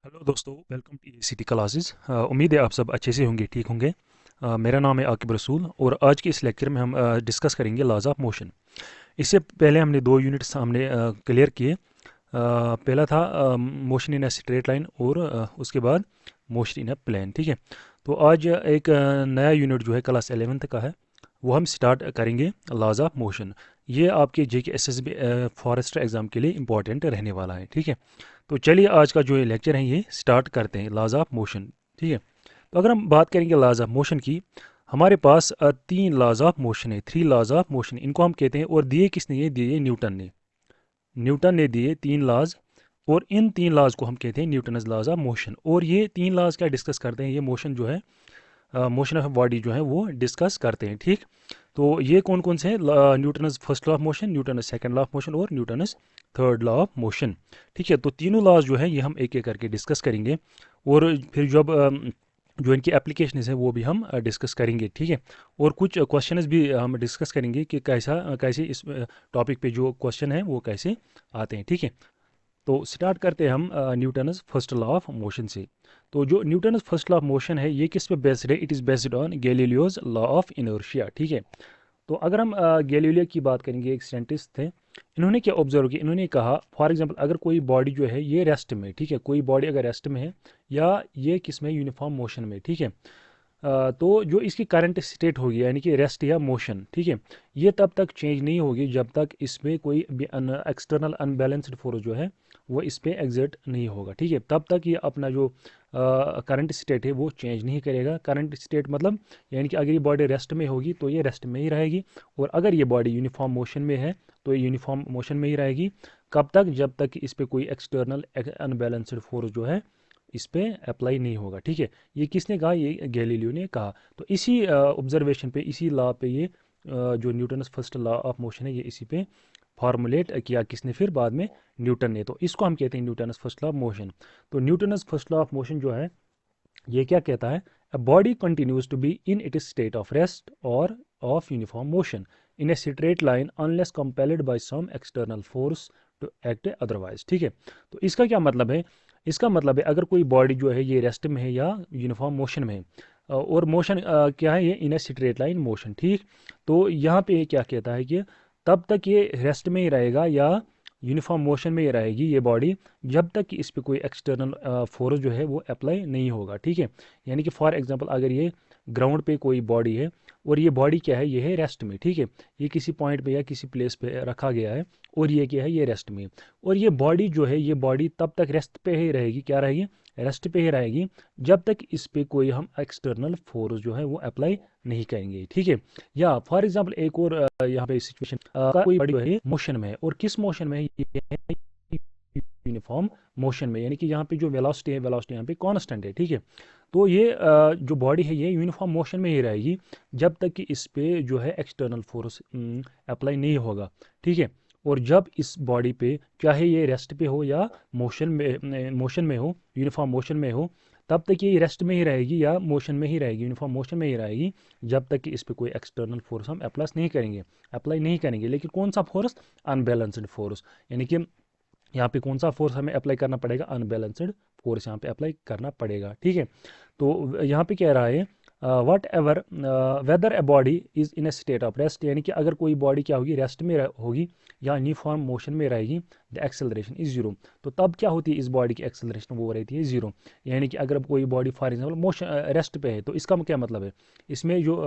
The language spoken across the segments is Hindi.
हेलो दोस्तों, वेलकम टू एसीटी क्लासेस। उम्मीद है आप सब अच्छे से होंगे, ठीक होंगे। मेरा नाम है आकिब रसूल और आज के इस लेक्चर में हम डिस्कस करेंगे लॉज ऑफ मोशन। इससे पहले हमने दो यूनिट्स हमने क्लियर किए। पहला था motion in a straight line और उसके बाद मोशन इन अ प्लेन, ठीक है। तो आज एक नया यूनिट जो है क्लास 11th का है, वो हम स्टार्ट करेंगे लॉज ऑफ मोशन। ये आपके जेके एसएसबी फॉरेस्टर एग्ज़ाम के लिए इंपॉर्टेंट रहने वाला है, ठीक है। तो चलिए आज का जो ये लेक्चर है ये स्टार्ट करते हैं, लॉज ऑफ मोशन, ठीक है। तो अगर हम बात करेंगे लॉज ऑफ मोशन की, हमारे पास तीन लॉज ऑफ मोशन है, थ्री लॉज ऑफ मोशन इनको हम कहते हैं। और दिए किसने? ये दिए न्यूटन ने दिए तीन लॉज। और इन तीन लॉज को हम कहते हैं न्यूटनस लॉज ऑफ मोशन। और ये तीन लॉज क्या डिस्कस करते हैं? ये मोशन जो है, मोशन ऑफ बॉडी जो है वो डिस्कस करते हैं, ठीक। तो ये कौन कौन से हैं? Newton's first law of motion, Newton's second law of motion और Newton's third law of motion, ठीक है। तो तीनों लॉज जो है ये हम एक एक करके डिस्कस करेंगे। और फिर जब जो इनकी एप्लीकेशन है वो भी हम डिस्कस करेंगे, ठीक है। और कुछ क्वेश्चंस भी हम डिस्कस करेंगे कि कैसे इस टॉपिक पे जो क्वेश्चन है वो कैसे आते हैं, ठीक है। तो स्टार्ट करते हैं हम Newton's first law of motion से। तो जो Newton's first law of motion है ये किस पे बेस्ड है? It is based on Galileo's law of inertia, ठीक है। तो अगर हम गैलीलियो की बात करेंगे, एक साइंटिस्ट थे, इन्होंने क्या ऑब्जर्व किया? इन्होंने कहा फॉर एग्जांपल अगर कोई बॉडी जो है ये रेस्ट में, ठीक है, कोई बॉडी अगर रेस्ट में है या ये किस में, यूनिफॉर्म मोशन में, ठीक है। तो जो इसकी करंट स्टेट होगी यानी कि रेस्ट या मोशन, ठीक है, ये तब तक चेंज नहीं होगी जब तक इसमें कोई एक्सटर्नल अनबैलेंस्ड फोर्स जो है वो इस पे एग्जर्ट नहीं होगा, ठीक है। तब तक ये अपना जो करंट स्टेट है वो चेंज नहीं करेगा। करंट स्टेट मतलब यानी कि अगर ये बॉडी रेस्ट में होगी तो ये रेस्ट में ही रहेगी, और अगर ये बॉडी यूनिफॉर्म मोशन में है तो ये यूनिफॉर्म मोशन में ही रहेगी। कब तक? जब तक इस पे कोई एक्सटर्नल अनबैलेंस्ड फोर्स जो है इस पे अप्लाई नहीं होगा, ठीक है। ये किसने कहा? ये गैलीलियो ने कहा। तो इसी ऑब्जर्वेशन पे, इसी लॉ पे ये जो Newton's first law of motion है ये इसी पे फॉर्मुलेट किया किसने? फिर बाद में न्यूटन ने। तो इसको हम कहते हैं Newton's first law of motion. तो Newton's first law of motion जो है ये क्या कहता है? A body continues to be in it state of rest और of uniform motion in a straight line unless compelled by some external force to act otherwise, ठीक है। तो इसका क्या मतलब है? इसका मतलब है अगर कोई बॉडी जो है ये रेस्ट में है या यूनिफॉर्म मोशन में है, और मोशन क्या है? ये इन ए स्ट्रेट लाइन मोशन, ठीक। तो यहाँ पे ये क्या कहता है कि तब तक ये रेस्ट में ही रहेगा या यूनिफॉर्म मोशन में ही रहेगी ये बॉडी जब तक कि इस पे कोई एक्सटर्नल फोर्स जो है वो अप्लाई नहीं होगा, ठीक है। यानी कि फॉर एग्जांपल अगर ये ग्राउंड पे कोई बॉडी है और ये बॉडी क्या है? ये है रेस्ट में, ठीक है। ये किसी पॉइंट पे या किसी प्लेस पे रखा गया है और ये क्या है? ये रेस्ट में। और ये बॉडी जो है ये बॉडी तब तक रेस्ट पे ही रहेगी, क्या रहेगी? रेस्ट पे ही रहेगी जब तक इस पे कोई हम एक्सटर्नल फोर्स जो है वो अप्लाई नहीं करेंगे, ठीक है। या फॉर एग्जांपल एक और यहाँ पे सिचुएशन, कोई बॉडी जो है मोशन में है, और किस मोशन में है? ये है यूनिफॉर्म मोशन में, यानी कि यहाँ पे जो वेलोसिटी है, वेलोसिटी यहाँ पे कांस्टेंट है, ठीक है। तो ये जो बॉडी है ये यूनिफॉर्म मोशन में ही रहेगी जब तक कि इस पे जो है एक्सटर्नल फोर्स अप्लाई नहीं होगा, ठीक है। और जब इस बॉडी पे चाहे ये रेस्ट पे हो या मोशन में हो, यूनिफॉर्म मोशन में हो, तब तक ये रेस्ट में ही रहेगी या मोशन में ही रहेगी, यूनिफॉर्म मोशन में ही रहेगी जब तक कि इस पे कोई एक्सटर्नल फोर्स हम अप्लाई नहीं करेंगे। लेकिन कौन सा फोर्स? Unbalanced force. यानी कि यहाँ पे कौन सा फोर्स हमें अप्लाई करना पड़ेगा? अनबैलेंस्ड फोर्स यहाँ पे अप्लाई करना पड़ेगा, ठीक है। तो यहाँ पे कह रहा है whatever whether a body is in a state of rest, यानी कि अगर कोई बॉडी क्या होगी? रेस्ट में होगी या यूनिफॉर्म मोशन में रहेगी, द एक्सेलरेशन इज जीरो। तो तब क्या होती है इस बॉडी की एक्सेलरेशन? वो रहती है जीरो। यानी कि अगर कोई body for example motion rest पे है तो इसका क्या मतलब है? इसमें जो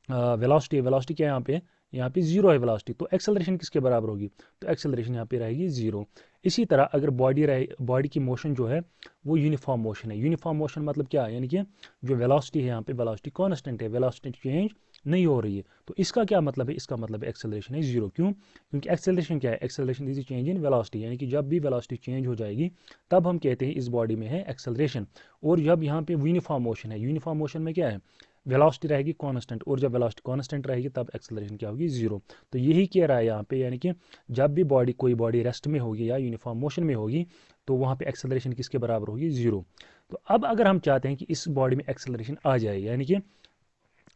वेलोसिटी है, वेलोसिटी क्या है यहाँ पे? यहाँ पे जीरो है वेलोसिटी। तो एक्सेलरेशन किसके बराबर होगी? तो एक्सेलरेशन यहाँ पे रहेगी जीरो। इसी तरह अगर बॉडी की मोशन जो है वो यूनिफॉर्म मोशन है। यूनिफॉर्म मोशन मतलब क्या है? यानी कि जो वेलोसिटी है यहाँ पे वेलोसिटी कांस्टेंट है, वेलोसिटी चेंज नहीं हो रही है। तो इसका क्या मतलब है? इसका मतलब है एक्सेलरेशन है जीरो। क्यों? क्योंकि एक्सेलरेशन क्या है? Acceleration is change in velocity, यानी कि जब भी वेलोसिटी चेंज हो जाएगी तब हम कहते हैं इस बॉडी में है एक्सेलरेशन। और जब यहाँ पे यूनिफॉर्म मोशन है, यूनिफॉर्म मोशन में क्या है? वेलोसिटी रहेगी कांस्टेंट, और जब वेलोसिटी कांस्टेंट रहेगी तब एक्सेलरेशन क्या होगी? जीरो। तो यही कह रहा है यहाँ पे, यानी कि जब भी कोई बॉडी रेस्ट में होगी या यूनिफॉर्म मोशन में होगी तो वहाँ पे एक्सेलरेशन किसके बराबर होगी? जीरो। तो अब अगर हम चाहते हैं कि इस बॉडी में एक्सेलरेशन आ जाए, यानी कि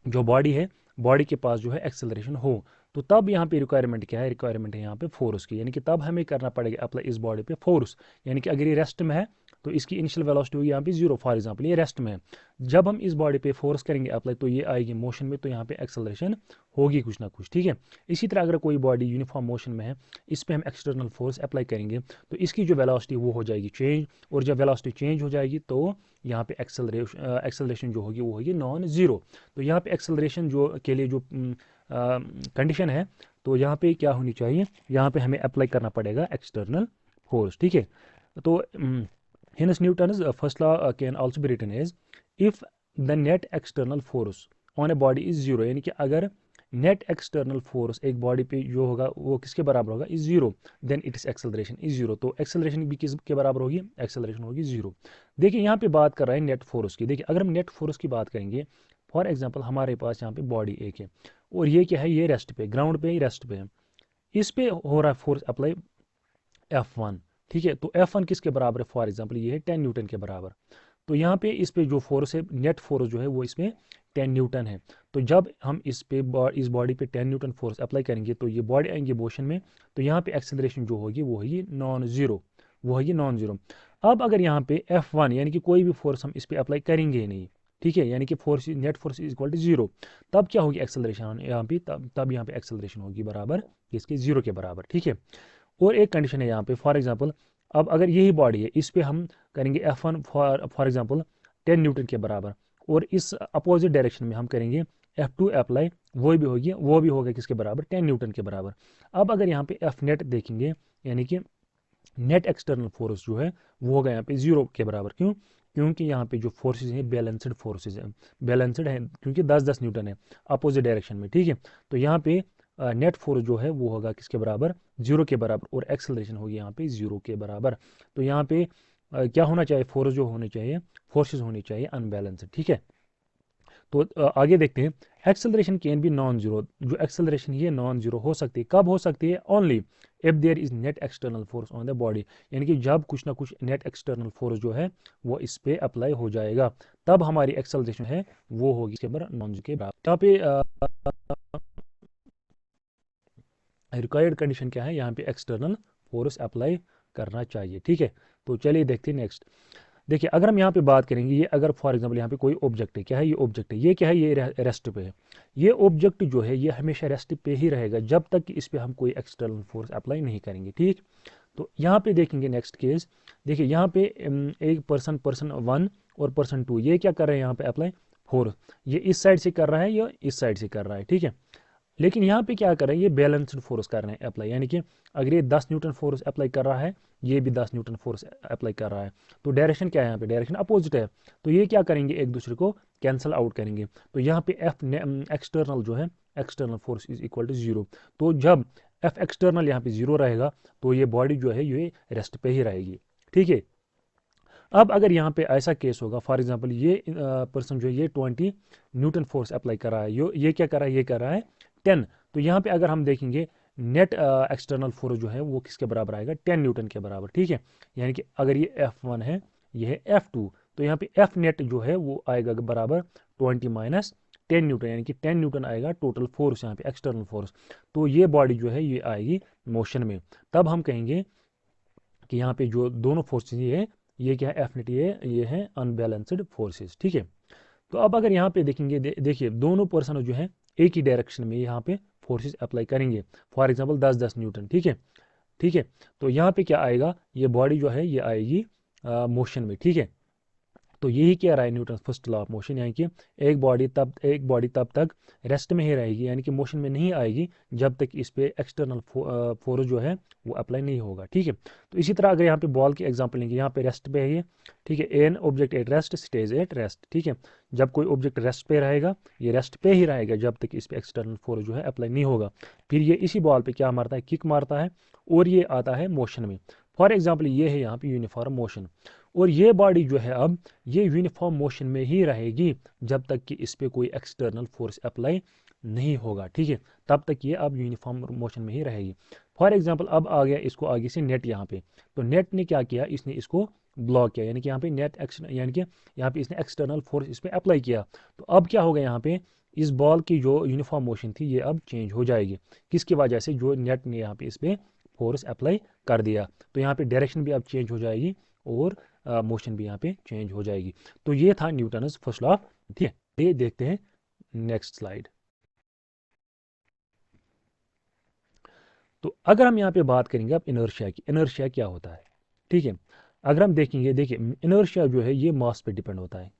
जो बॉडी है, बॉडी के पास जो है एक्सेलरेशन हो, तो तब यहाँ पे रिक्वायरमेंट क्या है? रिक्वायरमेंट है यहाँ पे फोर्स की, यानी कि तब हमें करना पड़ेगा अप्लाई इस बॉडी पे फोर्स। यानी कि अगर ये रेस्ट में है तो इसकी इनिशियल वेलोसिटी होगी यहाँ पे 0, फॉर एग्जांपल ये रेस्ट में है। जब हम इस बॉडी पे फोर्स करेंगे अप्लाई तो ये आएगी मोशन में, तो यहाँ पे एक्सेलरेशन होगी कुछ ना कुछ, ठीक है। इसी तरह अगर कोई बॉडी यूनिफॉर्म मोशन में है, इस पे हम एक्सटर्नल फोर्स अप्लाई करेंगे तो इसकी जो वेलोसिटी वो हो जाएगी चेंज, और जब वेलोसिटी चेंज हो जाएगी तो यहाँ पे एक्सेलरेशन जो होगी वो होगी नॉन ज़ीरो। तो यहाँ पे एक्सेलरेशन जो के लिए जो कंडीशन है, तो यहाँ पे क्या होनी चाहिए, यहाँ पे हमें अप्लाई करना पड़ेगा एक्सटर्नल फोर्स, ठीक है। तो hence Newton's first law can also be written as if the net external force on a body is zero, यानी कि अगर नेट एक्सटर्नल फोर्स एक बॉडी पे जो होगा वो किसके बराबर होगा, is zero, then it is acceleration is zero. तो एक्सेलरेशन भी किसके बराबर होगी, एक्सेलरेशन होगी जीरो। देखिए यहाँ पे बात कर रहे हैं नेट फोर्स की। देखिए अगर हम नेट फोर्स की बात करेंगे, फॉर एग्जांपल हमारे पास यहाँ पे बॉडी एक है और ये क्या है, ये रेस्ट पे, ग्राउंड पे ही रेस्ट पे है, इस पे हो रहा है फोर्स अप्लाई F1, ठीक है। तो F1 किसके बराबर है, फॉर एग्जांपल ये है 10 न्यूटन के बराबर। तो यहाँ पे इस पे जो फोर्स है, नेट फोर्स जो है वो इसमें 10 न्यूटन है। तो जब हम इस बॉडी पे 10 न्यूटन फोर्स अप्लाई करेंगे तो ये बॉडी आएंगे मोशन में, तो यहाँ पे एक्सेलरेशन जो होगी वो होगी नॉन जीरो, वो होगी नॉन जीरो। अब अगर यहाँ पे F1 यानी कि कोई भी फोर्स हम इस पे अप्लाई करेंगे ही नहीं, ठीक है, यानी कि force net force is equal to zero, तब क्या होगी एक्सेलरेशन यहाँ पे, तब यहाँ पे एक्सेलरेशन होगी बराबर इसके जीरो के बराबर, ठीक है। और एक कंडीशन है यहाँ पे, फॉर एग्जांपल अब अगर यही बॉडी है, इस पे हम करेंगे F1 फॉर एग्जांपल 10 न्यूटन के बराबर, और इस अपोजिट डायरेक्शन में हम करेंगे F2 अप्लाई, वो भी होगा किसके बराबर, 10 न्यूटन के बराबर। अब अगर यहाँ पे F नेट देखेंगे, यानी कि नेट एक्सटर्नल फोर्स जो है वो होगा यहाँ पे जीरो के बराबर। क्यों, क्योंकि यहाँ पे जो फोर्सेज हैं बैलेंस्ड फोर्सेज हैं, बैलेंस्ड है क्योंकि 10-10 न्यूटन है अपोजिट डायरेक्शन में, ठीक है। तो यहाँ पे नेट फोर्स जो है वो होगा किसके बराबर, जीरो के बराबर, और एक्सेलरेशन होगी यहाँ पे जीरो के बराबर। तो यहाँ पे क्या होना चाहिए, फोर्स जो होने चाहिए, फोर्सेज होनी चाहिए अनबैलेंस्ड, ठीक है। तो आगे देखते हैं, acceleration can be non zero. जो एक्सेलरेशन ये नॉन जीरो हो सकती है, कब हो सकती है, only if there is net external force on the body, यानी कि जब कुछ ना कुछ नेट एक्सटर्नल फोर्स जो है वो इस पे अप्लाई हो जाएगा, तब हमारी एक्सेलरेशन है वो होगी इसके बराबर नॉन जीरो के बराबर। यहाँ पे रिक्वायर्ड कंडीशन क्या है, यहाँ पे एक्सटर्नल फोर्स अप्लाई करना चाहिए, ठीक है। तो चलिए देखते हैं नेक्स्ट। देखिए अगर हम यहाँ पे बात करेंगे, ये अगर फॉर एग्जांपल यहाँ पे कोई ऑब्जेक्ट है, क्या है ये ऑब्जेक्ट है, ये क्या है, ये रेस्ट पे है। ये ऑब्जेक्ट जो है ये हमेशा रेस्ट पे ही रहेगा जब तक कि इस पे हम कोई एक्सटर्नल फोर्स अप्लाई नहीं करेंगे, ठीक। तो यहाँ पे देखेंगे नेक्स्ट केस। देखिए यहाँ पे एक पर्सन 1 और पर्सन 2 ये क्या कर रहे हैं यहाँ पे अप्लाई फोर्स, ये इस साइड से कर रहा है या इस साइड से कर रहा है, ठीक है। लेकिन यहाँ पे क्या कर रहे हैं, ये बैलेंस्ड फोर्स कर रहे हैं अप्लाई, यानी कि अगर ये 10 न्यूटन फोर्स अप्लाई कर रहा है, ये भी 10 न्यूटन फोर्स अप्लाई कर रहा है, तो डायरेक्शन क्या है, यहाँ पे डायरेक्शन अपोजिट है। तो ये क्या करेंगे, एक दूसरे को कैंसिल आउट करेंगे। तो यहाँ पे एफ एक्सटर्नल जो है, external force is equal to zero. तो जब एफ एक्सटर्नल यहाँ पे जीरो रहेगा तो ये बॉडी जो है ये रेस्ट पे ही रहेगी, ठीक है। अब अगर यहाँ पे ऐसा केस होगा, फॉर एग्जांपल ये पर्सन जो है ये 20 न्यूटन फोर्स अप्लाई कर रहा है, ये क्या कर रहा है, ये कर रहा है 10। तो यहाँ पे अगर हम देखेंगे नेट एक्सटर्नल फोर्स जो है वो किसके बराबर आएगा, 10 न्यूटन के बराबर, ठीक है। यानी कि अगर ये F1 है, ये है F2, तो यहाँ पे F नेट जो है वो आएगा बराबर 20 माइनस 10 न्यूटन, यानी कि 10 न्यूटन आएगा टोटल फोर्स यहाँ पे एक्सटर्नल फोर्स। तो ये बॉडी जो है ये आएगी मोशन में, तब हम कहेंगे कि यहाँ पे जो दोनों फोर्सेज ये क्या है, एफ नेट ये है अनबैलेंस्ड फोर्सेज, ठीक है। तो अब अगर यहाँ पे देखेंगे, देखिए दोनों पर्सन जो है एक ही डायरेक्शन में यहाँ पे फोर्सेस अप्लाई करेंगे, फॉर एग्जांपल 10-10 न्यूटन, ठीक है, ठीक है। तो यहाँ पे क्या आएगा, ये बॉडी जो है ये आएगी मोशन में, ठीक है। तो यही क्या रहा है Newton first law of motion, यानी कि एक बॉडी तब तक रेस्ट में ही रहेगी, यानी कि मोशन में नहीं आएगी जब तक इस पे एक्सटर्नल फोर्स जो है वो अप्लाई नहीं होगा, ठीक है। तो इसी तरह अगर यहाँ पे बॉल की एग्जांपल लेंगे, यहाँ पे रेस्ट पे है ये, ठीक है, an object at rest stage at rest, ठीक है। जब कोई ऑब्जेक्ट रेस्ट पे रहेगा, ये रेस्ट पे ही रहेगा जब तक इस पे एक्सटर्नल फोर्स जो है अप्लाई नहीं होगा। फिर ये इसी बॉल पे क्या मारता है, किक मारता है, और ये आता है मोशन में। फॉर एग्जाम्पल ये है यहाँ पे यूनिफॉर्म मोशन, और ये बॉडी जो है अब ये यूनिफॉर्म मोशन में ही रहेगी जब तक कि इस पे कोई एक्सटर्नल फोर्स अप्लाई नहीं होगा, ठीक है। तब तक ये अब यूनिफॉर्म मोशन में ही रहेगी। फॉर एग्जांपल अब आ गया इसको आगे से नेट यहाँ पे, तो नेट ने क्या किया, इसने इसको ब्लॉक किया, यानी कि यहाँ पे नेट एक्शन, यानी कि यहाँ पे इसने एक्सटर्नल फोर्स इस पे अप्लाई किया। तो अब क्या होगा, यहाँ पे इस बॉल की जो यूनिफॉर्म मोशन थी ये अब चेंज हो जाएगी, किसकी वजह से, जो नेट ने यहाँ पे इस पे फोर्स अप्लाई कर दिया। तो यहाँ पे डायरेक्शन भी अब चेंज हो जाएगी, और मोशन भी यहाँ पे चेंज हो जाएगी। तो ये था न्यूटन्स फर्स्ट लॉ। ठीक है, ये देखते हैं नेक्स्ट स्लाइड। तो अगर हम यहाँ पे बात करेंगे अब इनर्शिया की, इनर्शिया क्या होता है, ठीक है। अगर हम देखेंगे, देखिए इनर्शिया जो है ये मास पे डिपेंड होता है।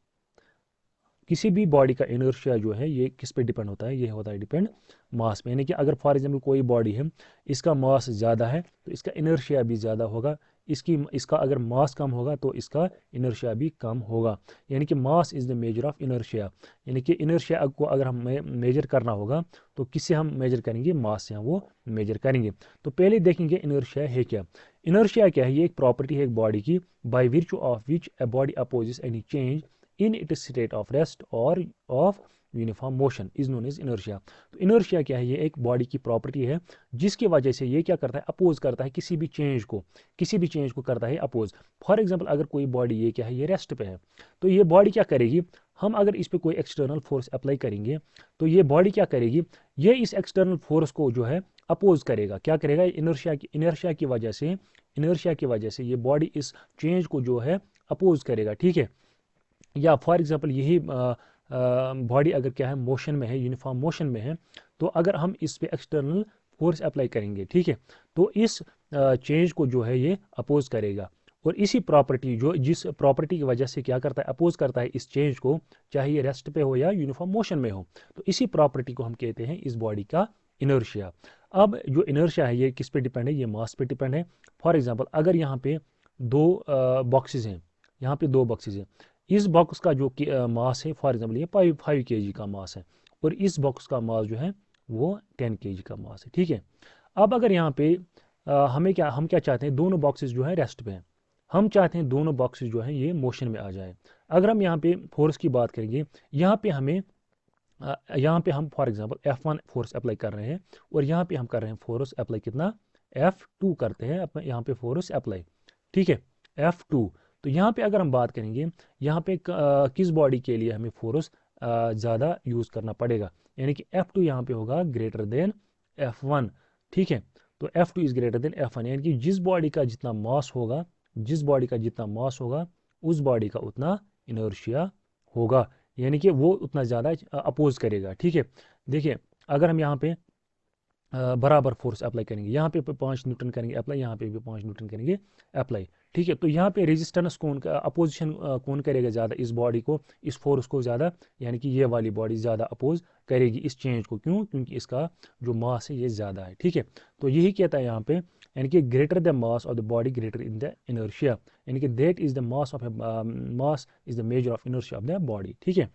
किसी भी बॉडी का इनर्शिया जो है ये किस पे डिपेंड होता है, ये होता है डिपेंड मास पे। यानी कि अगर फॉर एग्जांपल कोई बॉडी है, इसका मास ज़्यादा है तो इसका इनर्शिया भी ज़्यादा होगा। इसका अगर मास कम होगा तो इसका इनर्शिया भी कम होगा। यानी कि mass is the measure of inertia. यानी कि इनर्शिया को अगर हम मेजर करना होगा तो किससे हम मेजर करेंगे, मास से हम वो मेजर करेंगे। तो पहले देखेंगे इनर्शिया है क्या। इनर्शिया क्या है, ये एक प्रॉपर्टी है एक बॉडी की, by virtue of which a body opposes any change in its state of rest और of uniform motion is known as inertia. तो इनर्शिया क्या है, ये एक बॉडी की प्रॉपर्टी है जिसकी वजह से ये क्या करता है, अपोज करता है किसी भी चेंज को करता है अपोज। फॉर एग्जांपल अगर कोई बॉडी ये क्या है, ये रेस्ट पे है, तो ये बॉडी क्या करेगी, हम अगर इस पे कोई एक्सटर्नल फोर्स अप्लाई करेंगे तो ये बॉडी क्या करेगी, ये इस एक्सटर्नल फोर्स को जो है अपोज करेगा। क्या करेगा, इनर्शिया की वजह से ये बॉडी इस चेंज को जो है अपोज करेगा, ठीक है। या फॉर एग्जांपल यही बॉडी अगर क्या है, मोशन में है, यूनिफॉर्म मोशन में है, तो अगर हम इस पे एक्सटर्नल फोर्स अप्लाई करेंगे, ठीक है, तो इस चेंज को जो है ये अपोज करेगा। और इसी प्रॉपर्टी जिस प्रॉपर्टी की वजह से क्या करता है, अपोज करता है इस चेंज को, चाहे ये रेस्ट पे हो या यूनिफॉर्म मोशन में हो, तो इसी प्रॉपर्टी को हम कहते हैं इस बॉडी का इनर्शिया। अब जो इनर्शिया है ये किस पे डिपेंड है, ये मास पे डिपेंड है। फॉर एग्जांपल अगर यहाँ पे दो बॉक्सेस हैं, यहाँ पे दो बॉक्सेस हैं, इस बॉक्स का जो मास है, फॉर एग्जांपल ये 5 kg का मास है, और इस बॉक्स का मास जो है वो 10 kg का मास है, ठीक है। अब अगर यहाँ पे हम क्या चाहते हैं, दोनों बॉक्सेस जो है रेस्ट पे हैं, हम चाहते हैं दोनों बॉक्सेस जो हैं ये मोशन में आ जाए। अगर हम यहाँ पे फोर्स की बात करेंगे, यहाँ पे हम for example F1 force apply कर रहे हैं, और यहाँ पे हम कर रहे हैं फोर्स अप्लाई कितना, F2 करते हैं यहाँ पे फोर्स अप्लाई, ठीक है, F2। तो यहाँ पे अगर हम बात करेंगे, यहाँ पे किस बॉडी के लिए हमें फोर्स ज़्यादा यूज़ करना पड़ेगा, यानी कि F2 यहाँ पे होगा ग्रेटर देन F1, ठीक है। तो F2 is greater than F1, यानी कि जिस बॉडी का जितना मास होगा उस बॉडी का उतना इनर्शिया होगा, यानी कि वो उतना ज़्यादा अपोज करेगा, ठीक है। देखिए अगर हम यहाँ पे बराबर फोर्स अप्लाई करेंगे, यहाँ पे 5 न्यूटन करेंगे अप्लाई, यहाँ पे भी 5 न्यूटन करेंगे अप्लाई, ठीक है। तो यहाँ पे रेजिस्टेंस कौन का अपोजिशन कौन करेगा ज़्यादा, इस बॉडी को, इस फोर्स को ज़्यादा, यानी कि ये वाली बॉडी ज़्यादा अपोज करेगी इस चेंज को। क्यों, क्योंकि इसका जो मास है ये ज़्यादा है, ठीक है। तो यही कहता है यहाँ पे, यानी कि greater the mass of the body greater in the inertia, यानी कि that is the mass is the measure of inertia of the body, ठीक है।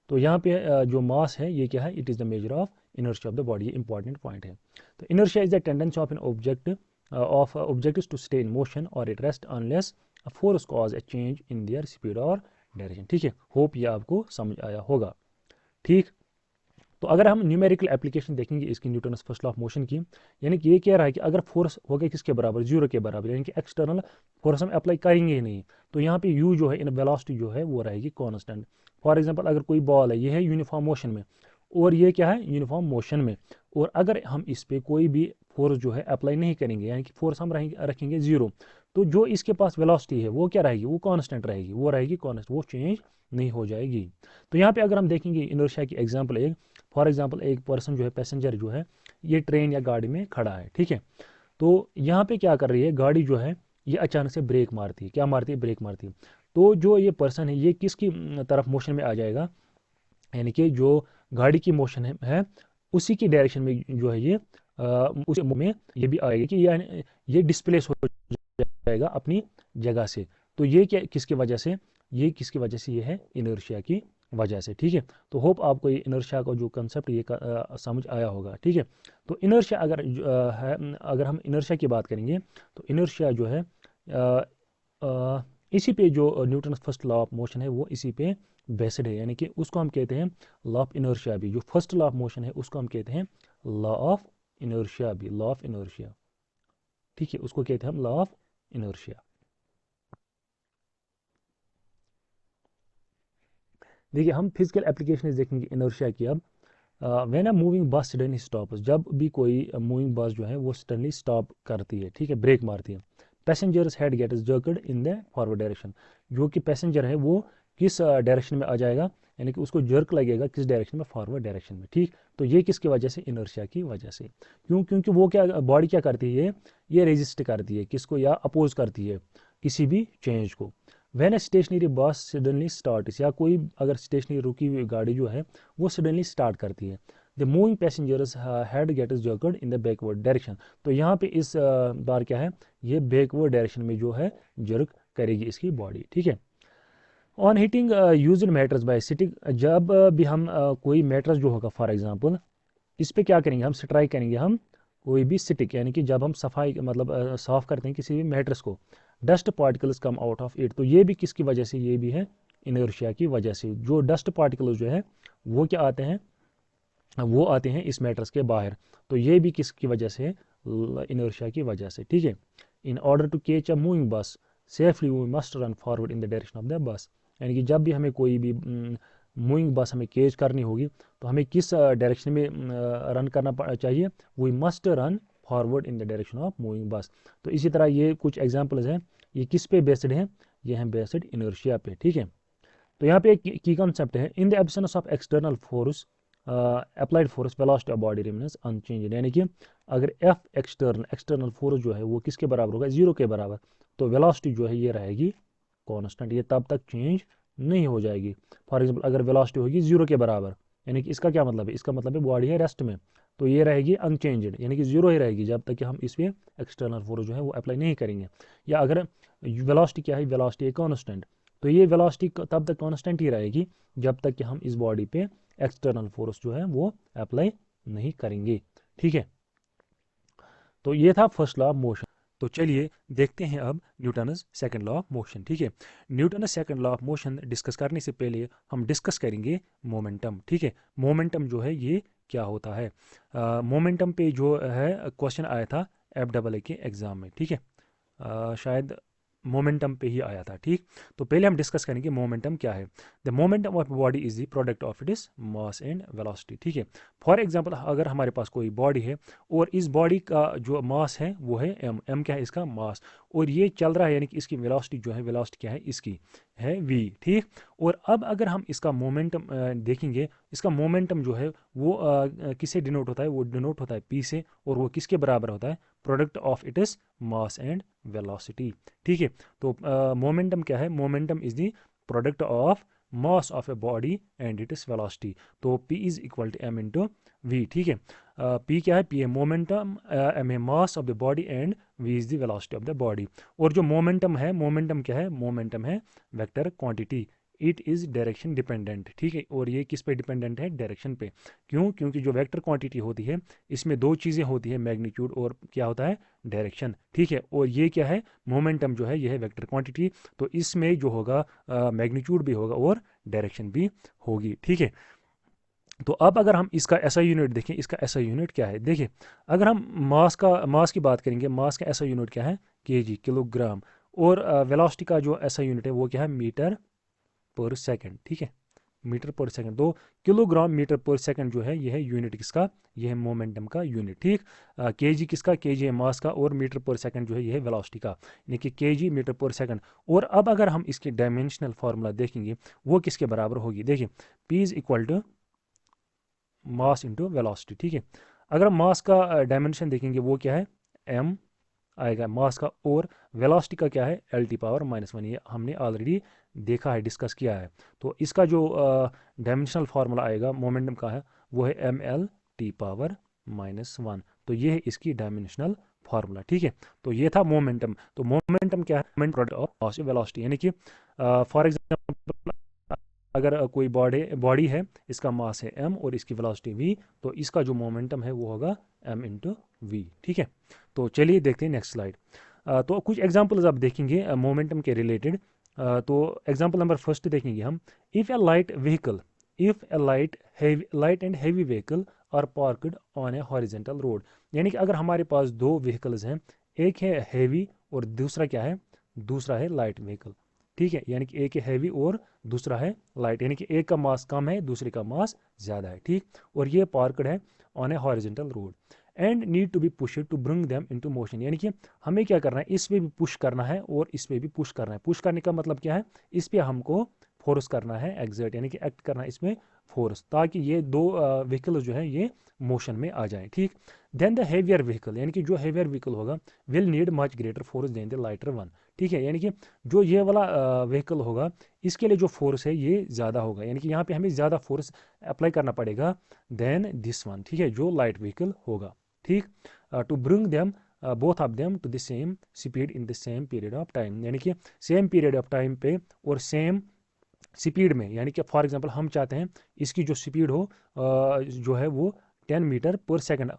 तो यहाँ पे जो मास है ये क्या है, it is the measure of inertia of the body, ये इंपॉर्टेंट पॉइंट है। तो inertia is the tendency of an objects to stay in motion और at rest unless a force cause a change in their speed और डायरेक्शन, ठीक है। होप ये आपको समझ आया होगा, ठीक। तो अगर हम न्यूमेरिकल एप्लीकेशन देखेंगे इसकी Newton's first law of motion की, यानी कि ये कह रहा है कि अगर फोर्स हो गया किसके बराबर, जीरो के बराबर, यानी कि एक्सटर्नल फोर्स हम अप्लाई करेंगे ही नहीं, तो यहाँ पे यू जो है, इन वेलोसिटी जो है वो रहेगी कांस्टेंट। फॉर एग्जांपल अगर कोई बॉल है, ये है यूनिफॉर्म मोशन में, और ये क्या है, यूनिफॉर्म मोशन में, और अगर हम इस पे कोई भी फोर्स जो है अप्लाई नहीं करेंगे, यानी कि फोर्स हम रखेंगे जीरो, तो जो इसके पास वेलोसिटी है वो क्या रहेगी, वो कांस्टेंट रहेगी, वो रहेगी कांस्टेंट, वो चेंज नहीं हो जाएगी। तो यहाँ पे अगर हम देखेंगे इनर्शिया की एग्जांपल एक, फॉर एग्जांपल एक पर्सन जो है, पैसेंजर जो है, ये ट्रेन या गाड़ी में खड़ा है, ठीक है। तो यहाँ पे क्या कर रही है गाड़ी जो है, ये अचानक से ब्रेक मारती है, क्या मारती है, ब्रेक मारती है। तो जो ये पर्सन है ये किसकी तरफ मोशन में आ जाएगा, यानी कि जो गाड़ी की मोशन है उसी की डायरेक्शन में जो है ये उस में ये भी आएगा कि ये डिस्प्लेस हो जाएगा अपनी जगह से। तो ये क्या किसकी वजह से, ये है इनर्शिया की वजह से, ठीक है। तो होप आपको ये इनर्शिया का जो कंसेप्ट ये समझ आया होगा, ठीक है। तो इनर्शिया अगर हम इनर्शिया की बात करेंगे, तो इनर्शिया जो है इसी पे जो Newton first law of motion है वो इसी पे बेस्ड है, यानी कि उसको हम कहते हैं लॉ ऑफ इनर्शिया भी। जो फर्स्ट लॉ ऑफ मोशन है उसको हम कहते हैं लॉ ऑफ इनर्शिया भी, लॉ ऑफ इनर्शिया, ठीक है, उसको कहते हैं हम लॉ ऑफ इनर्शिया। देखिए हम फिजिकल एप्लीकेशन देखेंगे इनर्शिया की अब। व्हेन अ मूविंग बस सडनली स्टॉप, जब भी कोई मूविंग बस जो है वो सडनली स्टॉप करती है, ठीक है, ब्रेक मारती है। Passengers head get is jerked in the forward direction, जो कि पैसेंजर है वो किस डायरेक्शन में आ जाएगा, यानी कि उसको जर्क लगेगा किस डायरेक्शन में, फॉरवर्ड डायरेक्शन में। ठीक, तो ये किसकी वजह से, इनर्शिया की वजह से। क्यों? क्योंकि वो क्या, बॉडी क्या करती है, ये रेजिस्ट करती है किसको, या अपोज करती है किसी भी चेंज को। व्हेन ए स्टेशनरी बस सडनली स्टार्ट, या कोई अगर स्टेशनरी रुकी हुई गाड़ी जो है वो सडनली स्टार्ट करती है, the moving passengers head get is jerked in the backward direction, तो यहाँ पे इस बार क्या है, ये बैकवर्ड डायरेक्शन में जो है जर्क करेगी इसकी बॉडी। ठीक है। On heating used matters bye sitting, जब भी हम कोई मैटर्स जो होगा फॉर एग्जांपल, इस पे क्या करेंगे हम, स्ट्राइक करेंगे हम कोई भी स्टिक, यानी कि जब हम सफाई मतलब साफ करते हैं किसी भी मैटर्स को, dust particles come out of it, तो ये भी किसकी वजह से, ये भी है इनर्शिया की वजह से। जो डस्ट पार्टिकल्स जो है वो क्या आते हैं, वो आते हैं इस मैटर्स के बाहर, तो ये भी किसकी वजह से, इनर्शिया की वजह से। ठीक है। In order to catch a moving bus safely we must run forward in the direction of the bus, यानी कि जब भी हमें कोई भी मूविंग बस हमें कैच करनी होगी तो हमें किस डायरेक्शन में रन करना चाहिए, we must run forward in the direction of moving bus. तो इसी तरह ये कुछ एग्जांपल्स हैं, ये किस पे बेस्ड हैं, ये हैं बेस्ड इनर्शिया पे। ठीक है। तो यहाँ पे एक की कॉन्सेप्ट है, in the absence of external force applied force velocity of body remains unchanged, यानी कि अगर एफ एक्सटर्नल फोर्स जो है वो किसके बराबर होगा, जीरो के बराबर, तो वेलोसिटी जो है ये रहेगी कांस्टेंट, ये तब तक चेंज नहीं हो जाएगी। फॉर एग्जांपल अगर वेलोसिटी होगी जीरो के बराबर, यानी कि इसका क्या मतलब है, इसका मतलब है बॉडी है रेस्ट में, तो ये रहेगी अनचेंज्ड, यानी कि जीरो ही रहेगी जब तक कि हम इस पे एक्सटर्नल फोर्स जो है वो अप्लाई नहीं करेंगे। या अगर वेलोसिटी क्या है, वेलोसिटी है कांस्टेंट, तो ये वेलोसिटी तब तक कांस्टेंट ही रहेगी जब तक कि हम इस बॉडी पे एक्सटर्नल फोर्स जो है वो अप्लाई नहीं करेंगे। ठीक है। तो ये था फर्स्ट लॉ ऑफ मोशन। तो चलिए देखते हैं अब Newton's second law of motion. ठीक है। Newton's second law of motion discuss करने से पहले हम डिस्कस करेंगे मोमेंटम। ठीक है। मोमेंटम जो है ये क्या होता है, मोमेंटम पे जो है क्वेश्चन आया था FAA के एग्जाम में। ठीक है। शायद मोमेंटम पे ही आया था। ठीक, तो पहले हम डिस्कस करेंगे मोमेंटम क्या है। The momentum of body is the product of its mass and velocity. ठीक है। फॉर एग्जांपल अगर हमारे पास कोई बॉडी है और इस बॉडी का जो मास है वो है m क्या है, इसका मास, और ये चल रहा है, यानी कि इसकी वेलोसिटी जो है, वेलोसिटी क्या है, इसकी है v। ठीक, और अब अगर हम इसका मोमेंटम देखेंगे, इसका मोमेंटम जो है वो किससे डिनोट होता है, वो डिनोट होता है p से, और वो किसके बराबर होता है, product of its mass and velocity. ठीक है। तो मोमेंटम क्या है, momentum is the product of mass of a body and its velocity, तो p is equal to m into v। ठीक है। p क्या है, p है मोमेंटम, m है mass of the body and v is the velocity of the body. और जो मोमेंटम है, मोमेंटम क्या है, मोमेंटम है vector quantity, it is direction dependent. ठीक है। और ये किस पे डिपेंडेंट है, डायरेक्शन पे। क्यों? क्योंकि जो वेक्टर क्वांटिटी होती है इसमें दो चीज़ें होती है, मैग्नीट्यूड और क्या होता है, डायरेक्शन। ठीक है। और ये क्या है, मोमेंटम जो है ये है वेक्टर क्वांटिटी, तो इसमें जो होगा मैग्नीट्यूड भी होगा और डायरेक्शन भी होगी। ठीक है। तो अब अगर हम इसका एसआई यूनिट देखें, इसका एसआई यूनिट क्या है, देखिए अगर हम मास की बात करेंगे, मास का एसआई यूनिट क्या है, केजी, किलोग्राम, और वेलोसिटी का जो एसआई यूनिट है वो क्या है, मीटर पर सेकंड। ठीक है। मीटर पर सेकंड, तो किलोग्राम मीटर पर सेकंड जो है ये है यूनिट किसका, ये है मोमेंटम का यूनिट। ठीक, केजी किसका, केजी है मास का, और मीटर पर सेकंड जो है ये है वेलोसिटी का, यानी कि केजी मीटर पर सेकंड। और अब अगर हम इसकी डायमेंशनल फार्मूला देखेंगे वो किसके बराबर होगी, देखिए p is equal to mass into velocity. ठीक है। अगर हम मास का डायमेंशन देखेंगे वो क्या है, m आएगा मास का, और वेलोसिटी का क्या है, L⁻⁻⁻⁻, ये हमने ऑलरेडी देखा है, डिस्कस किया है। तो इसका जो डायमेंशनल फार्मूला आएगा मोमेंटम का है वो है mL⁻⁻⁻⁻, तो ये है इसकी डायमेंशनल फार्मूला। ठीक है। तो ये था मोमेंटम। तो मोमेंटम क्या है, moment product of mass velocity, यानी कि फॉर एग्जांपल अगर कोई बॉडी है, इसका मास है m और इसकी वेलोसिटी v, तो इसका जो मोमेंटम है वो होगा m इंटू वी। ठीक है। तो चलिए देखते हैं नेक्स्ट स्लाइड। तो कुछ एग्जांपल्स आप देखेंगे मोमेंटम के रिलेटेड। तो एग्जांपल नंबर फर्स्ट देखेंगे हम, if a light and heavy vehicle are parked on a horizontal road, यानी कि अगर हमारे पास दो व्हीकल्स हैं, एक है हैवी और दूसरा क्या है, दूसरा है लाइट व्हीकल। ठीक है। यानी कि एक है हैवी और दूसरा है लाइट, यानी कि एक का मास कम है दूसरे का मास ज़्यादा है। ठीक, और ये पार्कड है on a horizontal road, and need to be push to bring them into motion, यानी कि हमें क्या करना है, इस पे भी पुश करना है और इस पे भी पुश करना है। पुश करने का मतलब क्या है, इस पे हमको फोर्स करना है, एग्जर्ट यानी कि एक्ट करना है इसमें फोर्स, ताकि ये दो व्हीकल जो है ये मोशन में आ जाए। ठीक, देन द हेवियर व्हीकल, यानी कि जो हेवियर व्हीकल होगा will need much greater force than the lighter one. ठीक है, यानी कि जो ये वाला व्हीकल होगा इसके लिए जो फोर्स है ये ज़्यादा होगा, यानी कि यहाँ पे हमें ज़्यादा फोर्स अप्लाई करना पड़ेगा देन दिस वन। ठीक है, जो लाइट व्हीकल होगा। ठीक, to bring them both of them to the same speed in the same period of time, यानी कि सेम पीरियड ऑफ टाइम पे और सेम स्पीड में। यानी कि फॉर एग्जांपल हम चाहते हैं इसकी जो स्पीड हो जो है वो 10 मीटर पर सेकंड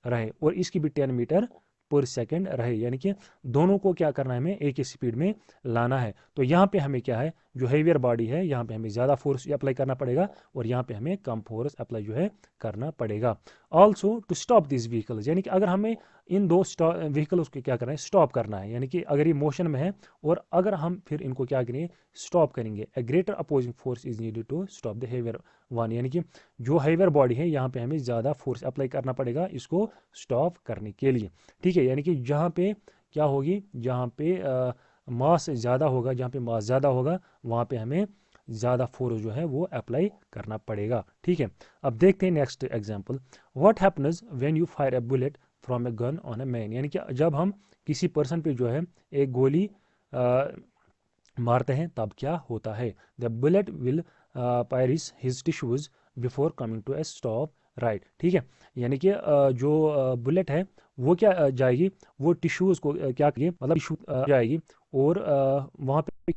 रहे और इसकी भी 10 मीटर पर सेकंड रहे, यानी कि दोनों को क्या करना है, हमें एक ही स्पीड में लाना है। तो यहाँ पे हमें क्या है, जो हेवियर बॉडी है यहाँ पे हमें ज़्यादा फोर्स अप्लाई करना पड़ेगा और यहाँ पे हमें कम फोर्स अप्लाई जो है करना पड़ेगा। Also to stop this vehicles, यानी कि अगर हमें इन दो व्हीकल्स को क्या करना है, स्टॉप करना है, यानी कि अगर ये मोशन में है और अगर हम फिर इनको क्या करेंगे, स्टॉप करेंगे, a greater opposing force is needed to stop the heavier one, यानी कि जो हेवियर बॉडी है यहाँ पे हमें ज़्यादा फोर्स अप्लाई करना पड़ेगा इसको स्टॉप करने के लिए। ठीक है, यानी कि जहाँ पे क्या होगी, जहाँ पे मास ज़्यादा होगा, जहाँ पे मास ज़्यादा होगा वहाँ पे हमें ज़्यादा फोर्स जो है वो अप्लाई करना पड़ेगा। ठीक है, अब देखते हैं next example. What happens when you fire a bullet from a gun on a man, यानी कि जब हम किसी पर्सन पे जो है एक गोली मारते हैं तब क्या होता है। The bullet will pierce his tissues before coming to a stop, right. ठीक है, यानी कि जो बुलेट है वो क्या जाएगी, वो टिश्यूज को क्या करिए, मतलब टिश्यू जाएगी और वहाँ पे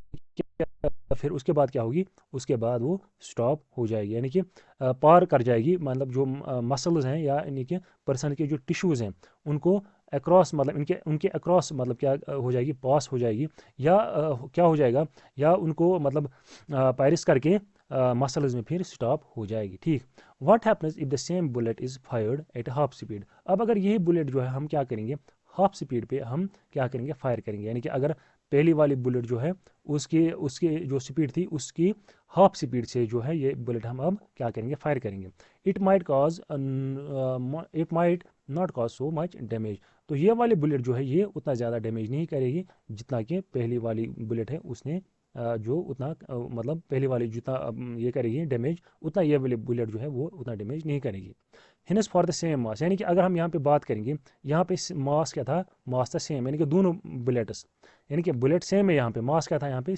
फिर उसके बाद क्या होगी, उसके बाद वो स्टॉप हो जाएगी, यानी कि पार कर जाएगी, मतलब जो मसल्स हैं या यानी कि पर्सन के जो टिश्यूज हैं उनको अक्रॉस, मतलब इनके उनके अक्रॉस मतलब क्या हो जाएगी, पास हो जाएगी या क्या हो जाएगा, या उनको मतलब पायरिस करके मसल्स में फिर स्टॉप हो जाएगी। ठीक, what happens if the same bullet is fired at half speed, अब अगर यही बुलेट जो है हम क्या करेंगे, हाफ स्पीड पे हम क्या करेंगे, फायर करेंगे, यानी कि अगर पहली वाली बुलेट जो है उसके उसके जो स्पीड थी उसकी हाफ स्पीड से जो है ये बुलेट हम अब क्या करेंगे, फायर करेंगे। It might not cause so much damage, तो ये वाली बुलेट जो है ये उतना ज़्यादा डैमेज नहीं करेगी जितना कि पहली वाली बुलेट है उसने जो उतना मतलब पहली वाली जितना ये करेगी डैमेज, उतना ये वाली बुलेट जो है वो उतना डैमेज नहीं करेगी। Heinous for the same mass, यानी कि अगर हम यहाँ पे बात करेंगे, यहाँ पे मास क्या था, मास था सेम, यानी कि दोनों बुलेट्स, यानी कि बुलेट सेम है, यहाँ पे मास क्या था, यहाँ पे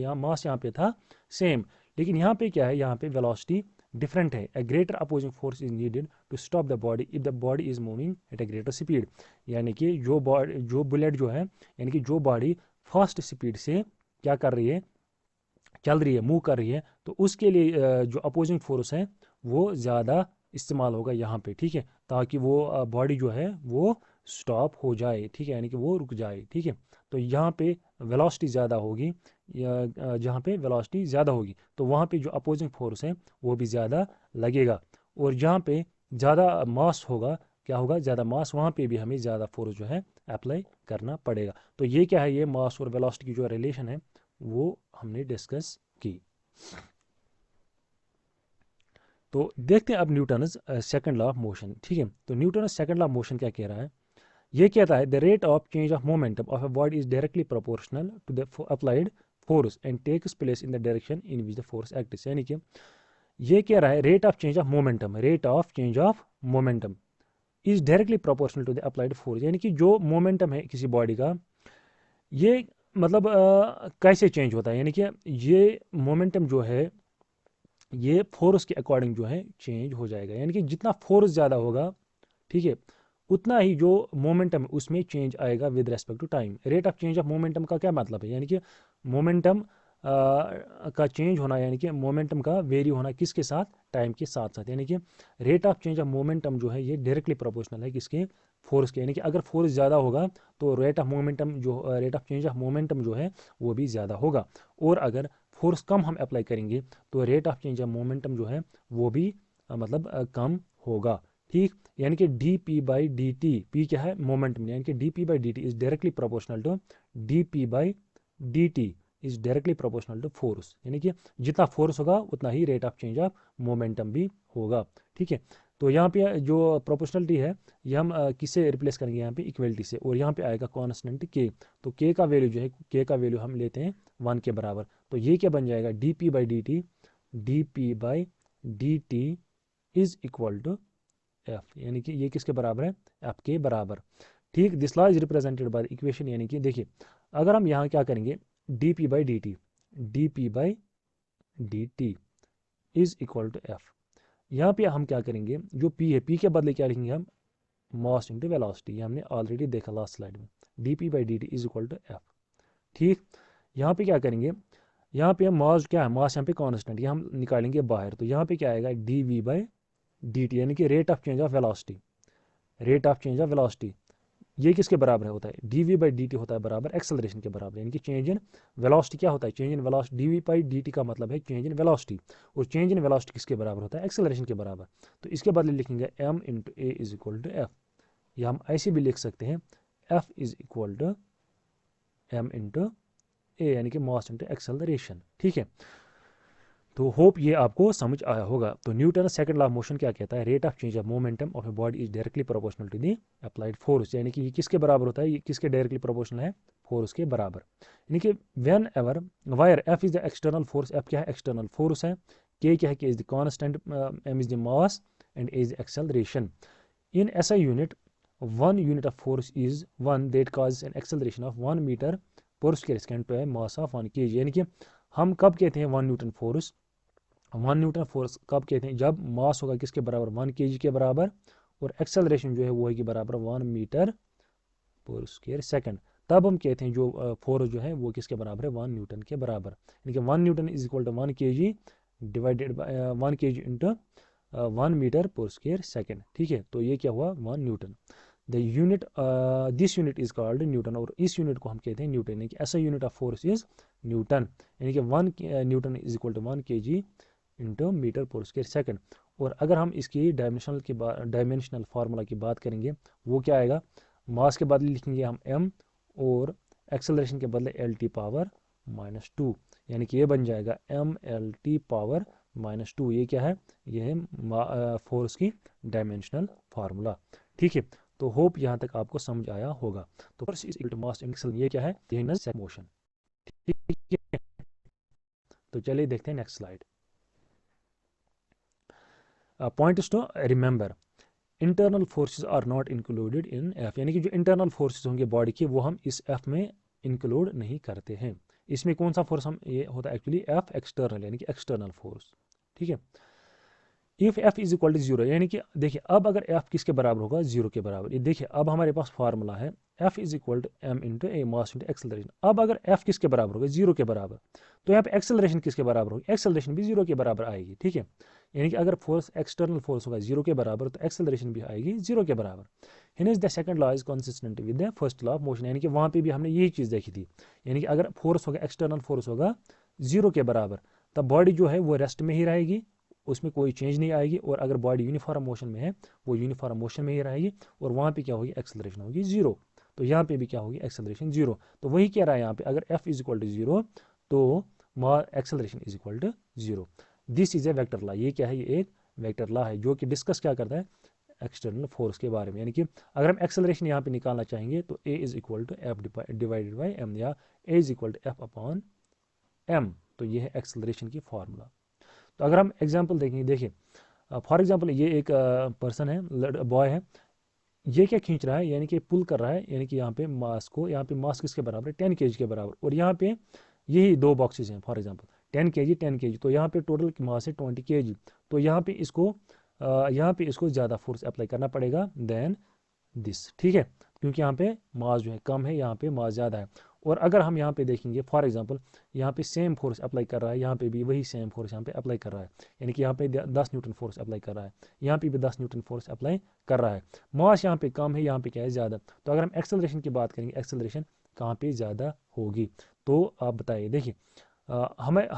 यहाँ मास यहाँ पे था सेम, लेकिन यहाँ पे क्या है, यहाँ पे वेलोसिटी डिफरेंट है। A greater opposing force is needed to stop the body if the body is moving at a greater speed, यानी कि जो बुलेट जो है, यानी कि जो बॉडी फास्ट स्पीड से क्या कर रही है, चल रही है, मूव कर रही है, तो उसके लिए जो अपोजिंग फोर्स है वो ज़्यादा इस्तेमाल होगा यहाँ पे। ठीक है, ताकि वो बॉडी जो है वो स्टॉप हो जाए। ठीक है, यानी कि वो रुक जाए। ठीक है, तो यहाँ पे वेलोसिटी ज़्यादा होगी, जहाँ पे वेलोसिटी ज़्यादा होगी तो वहाँ पे जो अपोजिंग फोर्स है वो भी ज़्यादा लगेगा, और जहाँ पे ज़्यादा मास होगा, क्या होगा, ज़्यादा मास, वहाँ पे भी हमें ज़्यादा फोर्स जो है अप्लाई करना पड़ेगा। तो ये क्या है, ये मास और वेलोसिटी की जो रिलेशन है वो हमने डिस्कस की। तो देखते हैं अब Newton's second law of motion. ठीक है, तो Newton's second law of motion क्या कह रहा है, ये कहता है the rate of change of momentum of a body is directly proportional to the applied force and takes place in the direction in which the force acts, यानी कि ये कह रहा है rate of change of momentum, rate of change of momentum is directly proportional to the applied force, यानी कि जो मोमेंटम है किसी बॉडी का ये मतलब कैसे चेंज होता है, यानी कि ये मोमेंटम जो है ये फोर्स के अकॉर्डिंग जो है चेंज हो जाएगा, यानी कि जितना फोर्स ज़्यादा होगा, ठीक है, उतना ही जो मोमेंटम है उसमें चेंज आएगा with respect to time. Rate of change of momentum का क्या मतलब है, यानी कि मोमेंटम का चेंज होना, यानी कि मोमेंटम का वेरी होना किसके साथ, टाइम के साथ साथ, यानी कि rate of change of momentum जो है ये डायरेक्टली प्रोपोर्शनल है किसके, फोर्स के, यानी कि अगर फोर्स ज़्यादा होगा तो रेट ऑफ मोमेंटम जो rate of change of momentum जो है वो भी ज़्यादा होगा, और अगर फोर्स कम हम अप्लाई करेंगे तो rate of change of momentum जो है वो भी मतलब कम होगा। ठीक, यानी कि D P by D T, P क्या है, मोमेंटम, यानी कि D P by D T is directly proportional to D P by D T is directly proportional to force, यानी कि जितना फोर्स होगा उतना ही rate of change of momentum भी होगा। ठीक है, तो यहाँ पे जो प्रोपोर्शनलिटी है ये हम किससे रिप्लेस करेंगे, यहाँ पे इक्वलिटी से, और यहाँ पे आएगा कांस्टेंट के। तो के का वैल्यू जो है, के का वैल्यू हम लेते हैं 1 के बराबर। तो ये क्या बन जाएगा, d P by D t, d P by D T is equal to F, यानी कि ये किसके बराबर है, एफ के बराबर। ठीक, this law is represented by equation, यानी कि देखिए अगर हम यहाँ क्या करेंगे, d P by D t, d P by D T is equal to F. यहाँ पे हम क्या करेंगे, जो पी है, पी के बदले क्या लिखेंगे हम, मास इंटू वेलोसिटी, ये हमने ऑलरेडी देखा लास्ट स्लाइड में, d P by D T is equal to F. ठीक, यहाँ पे क्या करेंगे, यहाँ पे हम मास क्या है, मास यहाँ पे कांस्टेंट, ये हम निकालेंगे बाहर। तो यहाँ पे क्या आएगा, d v by D t, यानी कि rate of change of velocity, rate of change of velocity, ये किसके बराबर है होता है, d v by D t होता है बराबर एक्सेलरेशन के बराबर, यानी कि चेंज इन वेलोसिटी क्या होता है, change in velocity, d v by D t का मतलब है चेंज इन वेलोसिटी, और चेंज इन वेलोसिटी किसके बराबर होता है, एक्सेलरेशन के बराबर। तो इसके बदले लिखेंगे M into A is equal to F, या हम ऐसे भी लिख सकते हैं F is equal to M into A, यानी कि मास इंटू एक्सेलरेशन। ठीक है, तो होप ये आपको समझ आया होगा। तो Newton second law of motion क्या कहता है, rate of change of momentum of a body is directly proportional to the applied force, यानी कि ये किसके बराबर होता है, ये किसके डायरेक्टली प्रोपोर्शनल है, फोर्स के बराबर। यानी कि whenever where F is the external force, F क्या है, एक्सटर्नल फोर्स है, के क्या है, k is the constant, m is the mass and a is acceleration. In SI unit 1 unit of force is one that causes an acceleration of 1 meter per square second to a mass of 1 kg, यानी कि हम कब कहते हैं 1 न्यूटन फोर्स, 1 न्यूटन फोर्स कब कहते हैं, जब मास होगा किसके बराबर, 1 kg के बराबर, और एक्सेलरेशन जो है वो है कि बराबर 1 मीटर पर स्क्वायर सेकंड, तब हम कहते हैं जो फोर्स जो है वो किसके बराबर है, 1 न्यूटन के बराबर। यानी कि 1 newton is equal to 1 kg divided by 1 kg into 1 metre per square second. ठीक है, तो ये क्या हुआ, 1 newton. The unit, this unit is called newton, और इस यूनिट को हम कहते हैं न्यूटन, यानी कि ऐसा unit of force is newton, यानी कि 1 newton is equal to 1 kg into metre per square second. और अगर हम इसकी डायमेंशनल फार्मूला की बात करेंगे, वो क्या आएगा, मास के बदले लिखेंगे हम m, और एक्सेलरेशन के बदले एल टी पावर -2, यानी कि ये बन जाएगा एम एल टी पावर -2। ये क्या है, ये है फोर्स की डायमेंशनल फार्मूला। ठीक है, तो होप यहाँ तक आपको समझ आया होगा। तो force is equal to mass into acceleration, ये क्या है, ये है मोशन। ठीक है, तो चलिए देखते हैं next slide. Point to remember, internal forces are not included in F, यानी कि जो इंटरनल फोर्सेस होंगे बॉडी के वो हम इस एफ में इंक्लूड नहीं करते हैं। इसमें कौन सा फोर्स हम, ये होता है एक्चुअली एफ एक्सटर्नल, यानी कि एक्सटर्नल फोर्स। ठीक है, if F is equal to 0, यानी कि देखिए अब अगर एफ किसके बराबर होगा, 0 के बराबर। ये देखिए अब हमारे पास फार्मूला है F is equal to M into A mass into acceleration. अब अगर एफ किसके बराबर होगा, 0 के बराबर, तो यहाँ पे एक्सेलरेशन किसके बराबर होगी, एक्सेलरेशन भी 0 के बराबर आएगी। ठीक है, यानी कि अगर फोर्स एक्सटर्नल फोर्स होगा 0 के बराबर, तो एक्सेलरेशन भी आएगी 0 के बराबर। Hints the second law is consistent with the first law of motion, यानी कि वहाँ पे भी हमने यही चीज़ देखी थी, यानी कि अगर फोर्स होगा, एक्सटर्नल फोर्स होगा 0 के बराबर, तब बॉडी जो है वो रेस्ट में ही रहेगी, उसमें कोई चेंज नहीं आएगी, और अगर बॉडी यूनिफॉर्म मोशन में है वो यूनिफॉर्म मोशन में ही रहेगी, और वहाँ पे क्या होगी, एक्सेलरेशन होगी 0। तो यहाँ पे भी क्या होगी, एक्सेलरेशन 0। तो वही कह रहा है यहाँ पे, अगर एफ इज इक्वल टू 0 तो acceleration is equal to 0। This is a vector law, ये क्या है, ये एक वेक्टर लॉ है जो कि डिस्कस क्या करता है, एक्सटर्नल फोर्स के बारे में। यानी कि अगर हम एक्सेलरेशन यहाँ पे निकालना चाहेंगे तो A is equal to F divided by M, या A is equal to F upon M. तो ये है एक्सेलरेशन की फार्मूला। तो अगर हम एग्जांपल देखेंगे, देखिए फॉर एग्जांपल ये एक पर्सन है, बॉय है, ये क्या खींच रहा है, यानी कि पुल कर रहा है, यानी कि यहाँ पे मास को, यहाँ पे मास किसके बराबर है, 10 kg के बराबर, और यहाँ पे यही 2 बॉक्सेस हैं फॉर एग्जांपल 10 kg 10 kg, तो यहाँ पे टोटल मास है 20 kg। तो यहाँ पे इसको ज़्यादा फोर्स अप्लाई करना पड़ेगा देन दिस। ठीक है, क्योंकि यहाँ पे मास जो है कम है, यहाँ पे मास ज़्यादा है। और अगर हम यहाँ पे देखेंगे फॉर एग्जांपल, यहाँ पे सेम फोर्स अप्लाई कर रहा है, यहाँ पे भी वही सेम फोर्स यहाँ पे अप्लाई कर रहा है, यानी कि यहाँ पे 10 न्यूटन फोर्स अप्लाई कर रहा है, यहाँ पे भी 10 न्यूटन फोर्स अप्लाई कर रहा है। मास यहाँ पे कम है, यहाँ पे क्या है, ज़्यादा। तो अगर हम एक्सेलरेशन की बात करेंगे, एक्सेलरेशन कहाँ पे ज़्यादा होगी, तो आप बताइए। देखिए हमें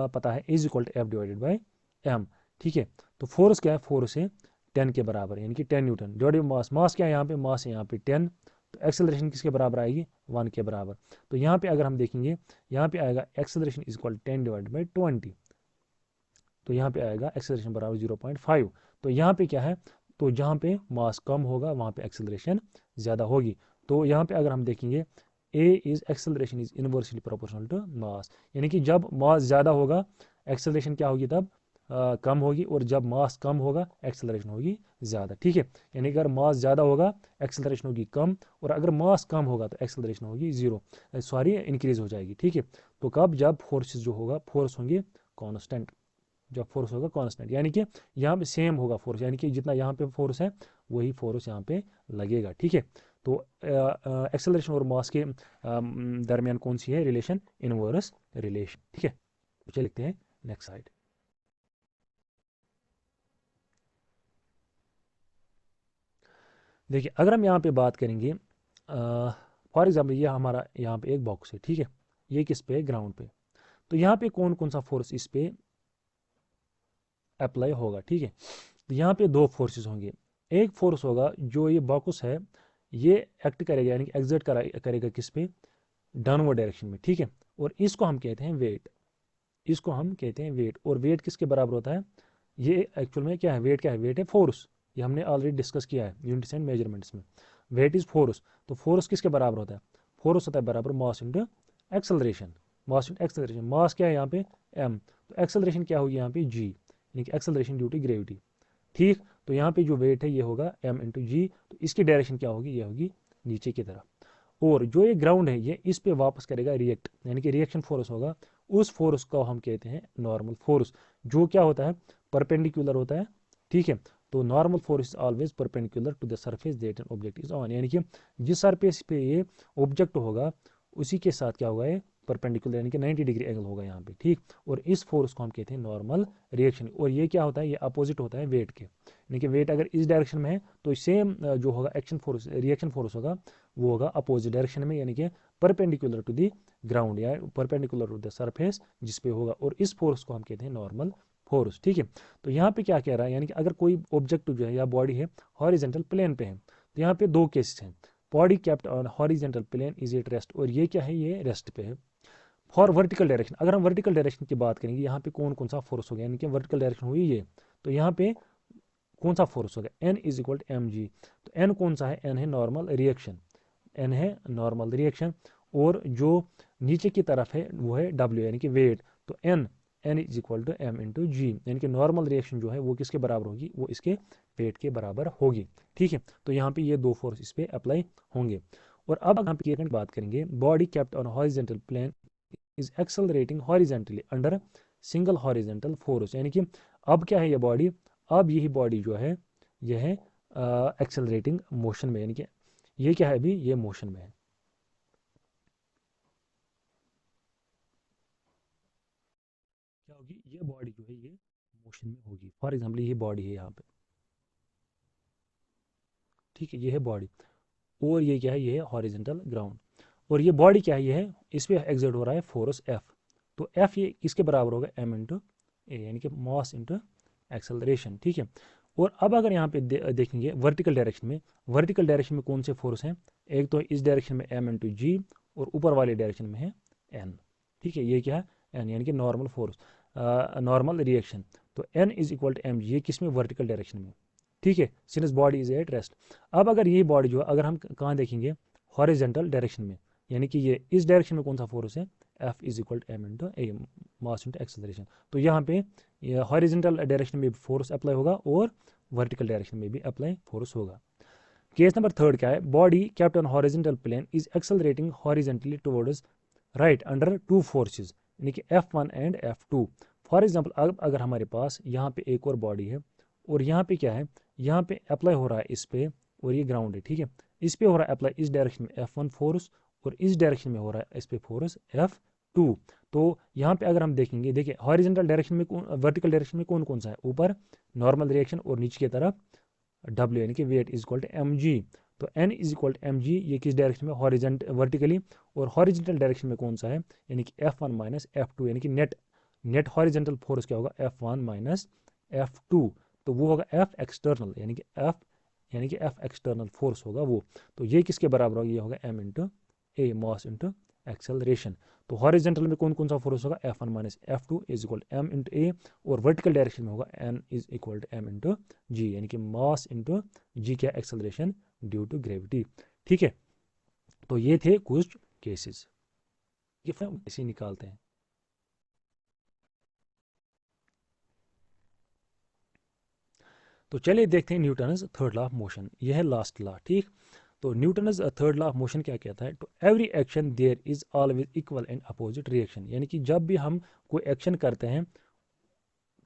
पता है is equal to F divided by m. ठीक है, तो फोर्स क्या है, फोर्स है 10 के बराबर, यानी कि 10 न्यूटन डिवाइडेड मास, मास क्या है यहाँ पे, मास है यहाँ पे 10, तो एक्सेलरेशन किसके बराबर आएगी, 1 के बराबर। तो यहाँ पे अगर हम देखेंगे, यहाँ पे आएगा acceleration is equal 10 divided by 20, तो यहाँ पे आएगा एक्सेलरेशन बराबर 0.5। तो यहाँ पे क्या है, तो जहाँ पे मास कम होगा वहाँ पे एक्सेलरेशन ज़्यादा होगी। तो यहाँ पे अगर हम देखेंगे a is acceleration is inversely proportional to mass, यानी कि जब मास ज़्यादा होगा एक्सेलरेशन क्या होगी तब कम होगी, और जब मास कम होगा एक्सेलरेशन होगी ज़्यादा। ठीक है, यानी कि अगर मास ज़्यादा होगा एक्सेलरेशन होगी कम, और अगर मास कम होगा तो एक्सेलरेशन होगी ज़ीरो, सॉरी इंक्रीज हो जाएगी। ठीक है, तो कब, जब फोर्सेस जो होगा फोर्स होंगे कांस्टेंट, जब फोर्स होगा कांस्टेंट, यानी कि यहाँ पे सेम होगा फोर्स, यानी कि जितना यहाँ पे फोर्स है वही फोर्स यहाँ पे लगेगा। ठीक है, तो एक्सेलरेशन और मास के दरमियान कौन सी है रिलेशन, इनवर्स रिलेशन। ठीक है, तो चलिए लिखते हैं नेक्स्ट साइड। देखिए अगर हम यहाँ पे बात करेंगे, फॉर एग्जाम्पल ये हमारा यहाँ पे एक बॉक्स है। ठीक है, ये किस पे, ग्राउंड पे। तो यहाँ पे कौन कौन सा फोर्स इस पे अप्लाई होगा। ठीक है, तो यहाँ पे दो फोर्सेस होंगे। एक फोर्स होगा जो ये बॉक्स है ये एक्ट करेगा, यानी कि एग्जर्ट करेगा किस पे, डाउनवर्ड डायरेक्शन में। ठीक है, और इसको हम कहते हैं वेट, इसको हम कहते हैं वेट। और वेट किसके बराबर होता है, ये एक्चुअल में क्या है, वेट क्या है, वेट है फोर्स। ये हमने ऑलरेडी डिस्कस किया है यूनिट्स एंड मेजरमेंट्स में। वेट इज फोर्स, तो फोर्स किसके बराबर होता है, फोर्स होता है बराबर mass into acceleration. Mass into acceleration, mass क्या है यहाँ पे m, तो एक्सेलरेशन क्या होगी यहाँ पे g, यानी कि एक्सेलरेशन ड्यू टू ग्रेविटी। ठीक, तो यहाँ पे जो वेट है ये होगा m इंटू जी, तो इसकी डायरेक्शन क्या होगी, ये होगी नीचे की तरफ। और जो ये ग्राउंड है ये इस पे वापस करेगा रिएक्ट, यानी कि रिएक्शन फोर्स होगा, उस फोर्स को हम कहते हैं नॉर्मल फोर्स, जो क्या होता है, परपेंडिकुलर होता है। ठीक है, तो normal force is always perpendicular to the surface that an object is on, यानी कि जिस सरफेस पे ये ऑब्जेक्ट होगा उसी के साथ क्या होगा, ये परपेंडिकुलर, यानी कि 90 डिग्री एंगल होगा यहाँ पे। ठीक, और इस फोर्स को हम कहते हैं नॉर्मल रिएक्शन। और ये क्या होता है, ये अपोजिट होता है वेट के, यानी कि वेट अगर इस डायरेक्शन में है तो सेम जो होगा एक्शन फोर्स, रिएक्शन फोर्स होगा वो होगा अपोजिट डायरेक्शन में, यानी कि परपेंडिकुलर टू द ग्राउंड या परपेंडिकुलर टू द सरफेस जिस पे होगा, और इस फोर्स को हम कहते हैं नॉर्मल फोर्स। ठीक है, तो यहाँ पे क्या कह रहा है, यानी कि अगर कोई ऑब्जेक्ट जो है या बॉडी है हॉरिजेंटल प्लेन पे है, तो यहाँ पे दो केसेस हैं, body kept on horizontal plane is at rest, और ये क्या है, ये रेस्ट पे है। फॉर वर्टिकल डायरेक्शन, अगर हम वर्टिकल डायरेक्शन की बात करेंगे यहाँ पे कौन कौन सा फोर्स हो गया, यानी कि वर्टिकल डायरेक्शन हुई ये, तो यहाँ पे कौन सा फोर्स हो गया, N is equal to m g. तो एन कौन सा है, एन है नॉर्मल रिएक्शन, एन है नॉर्मल रिएक्शन, और जो नीचे की तरफ है वो है डब्ल्यू, यानी कि वेट। तो N, N is equal to M into G, यानी कि नॉर्मल रिएक्शन जो है वो किसके बराबर होगी, वो इसके वेट के बराबर होगी। ठीक है, तो यहाँ पे ये दो फोर्स इस पे अप्लाई होंगे। और अब यहाँ पे की बात करेंगे, body kept on horizontal plane is accelerating horizontally under single horizontal force, यानी कि अब क्या है ये बॉडी, अब यही बॉडी जो है यह है एक्सेलरेटिंग मोशन में, यानी कि ये क्या है, अभी ये मोशन में है। क्या होगी, ये बॉडी जो है ये मोशन में होगी। फॉर एग्जाम्पल ये बॉडी है यहाँ पे, ठीक है, ये है बॉडी, और ये क्या है, ये है हॉरिजेंटल ग्राउंड, और ये बॉडी क्या है, ये है इस पे एग्जर्ट हो रहा है फोर्स एफ। तो एफ ये किसके बराबर होगा, एम इंटू ए, यानी कि मास इंटू एक्सेलरेशन। ठीक है, और अब अगर यहाँ पे देखेंगे वर्टिकल डायरेक्शन में, वर्टिकल डायरेक्शन में कौन से फोर्स हैं, एक तो इस डायरेक्शन में एम इंटू जी, और ऊपर वाले डायरेक्शन में है एन। ठीक है, ये क्या है, एन, यानी कि नॉर्मल फोर्स, नॉर्मल रिएक्शन। तो N is equal to m g, ये किस में, वर्टिकल डायरेक्शन में। ठीक है, since body is at rest. अब अगर ये बॉडी जो है अगर हम कहाँ देखेंगे, हॉरिजेंटल डायरेक्शन में, यानी कि ये इस डायरेक्शन में कौन सा फोर्स है, F is equal to M into A, mass into acceleration. तो यहाँ पे हॉरिजेंटल डायरेक्शन में भी फोर्स अप्लाई होगा और वर्टिकल डायरेक्शन में भी अप्लाई फोर्स होगा। केस नंबर थर्ड क्या है, body kept on horizontal plane is accelerating horizontally towards right under two forces, यानी कि F1 and F2। For example अब अगर हमारे पास यहाँ पे एक और बॉडी है, और यहाँ पे क्या है, यहाँ पे अप्लाई हो रहा है इस पे, और ये ग्राउंड है। ठीक है, इस पे हो रहा है अप्लाई इस डायरेक्शन में F1 फोर्स, और इस डायरेक्शन में हो रहा है इस पे फोर्स F2। तो यहाँ पे अगर हम देखेंगे, देखिए हॉरिजेंटल डायरेक्शन में वर्टिकल डायरेक्शन में कौन कौन सा है, ऊपर नॉर्मल रिएक्शन, और नीचे की तरफ W, यानी कि weight is equal to m g. तो N is equal to m g, ये किस डायरेक्शन में, हॉरिजेंट वर्टिकली, और हॉरिजेंटल डायरेक्शन में कौन सा है, यानी कि F1 माइनस F2, यानी कि नेट नेट हॉरिजेंटल फोर्स क्या होगा, F1 माइनस F2। तो वो होगा F एक्सटर्नल, यानी कि F एक्सटर्नल फोर्स होगा वो। तो ये किसके बराबर होगा, ये होगा M इंटू ए, मास इंटू एक्सेलरेशन। तो हॉरिजेंटल में कौन कौन सा फोर्स होगा, F1 minus F2 is equal M into A, और वर्टिकल डायरेक्शन में होगा N is equal to M into G, यानी कि मास इंटू जी क्या, एक्सेलरेशन ड्यू टू ग्रेविटी। ठीक है, तो ये थे कुछ केसेस, इसे निकालते हैं। तो चलिए देखते हैं Newton's third law of motion, यह है लास्ट लॉ। ठीक, तो Newton's third law of motion क्या कहता है, तो every action there is always equal and opposite reaction, यानी कि जब भी हम कोई एक्शन करते हैं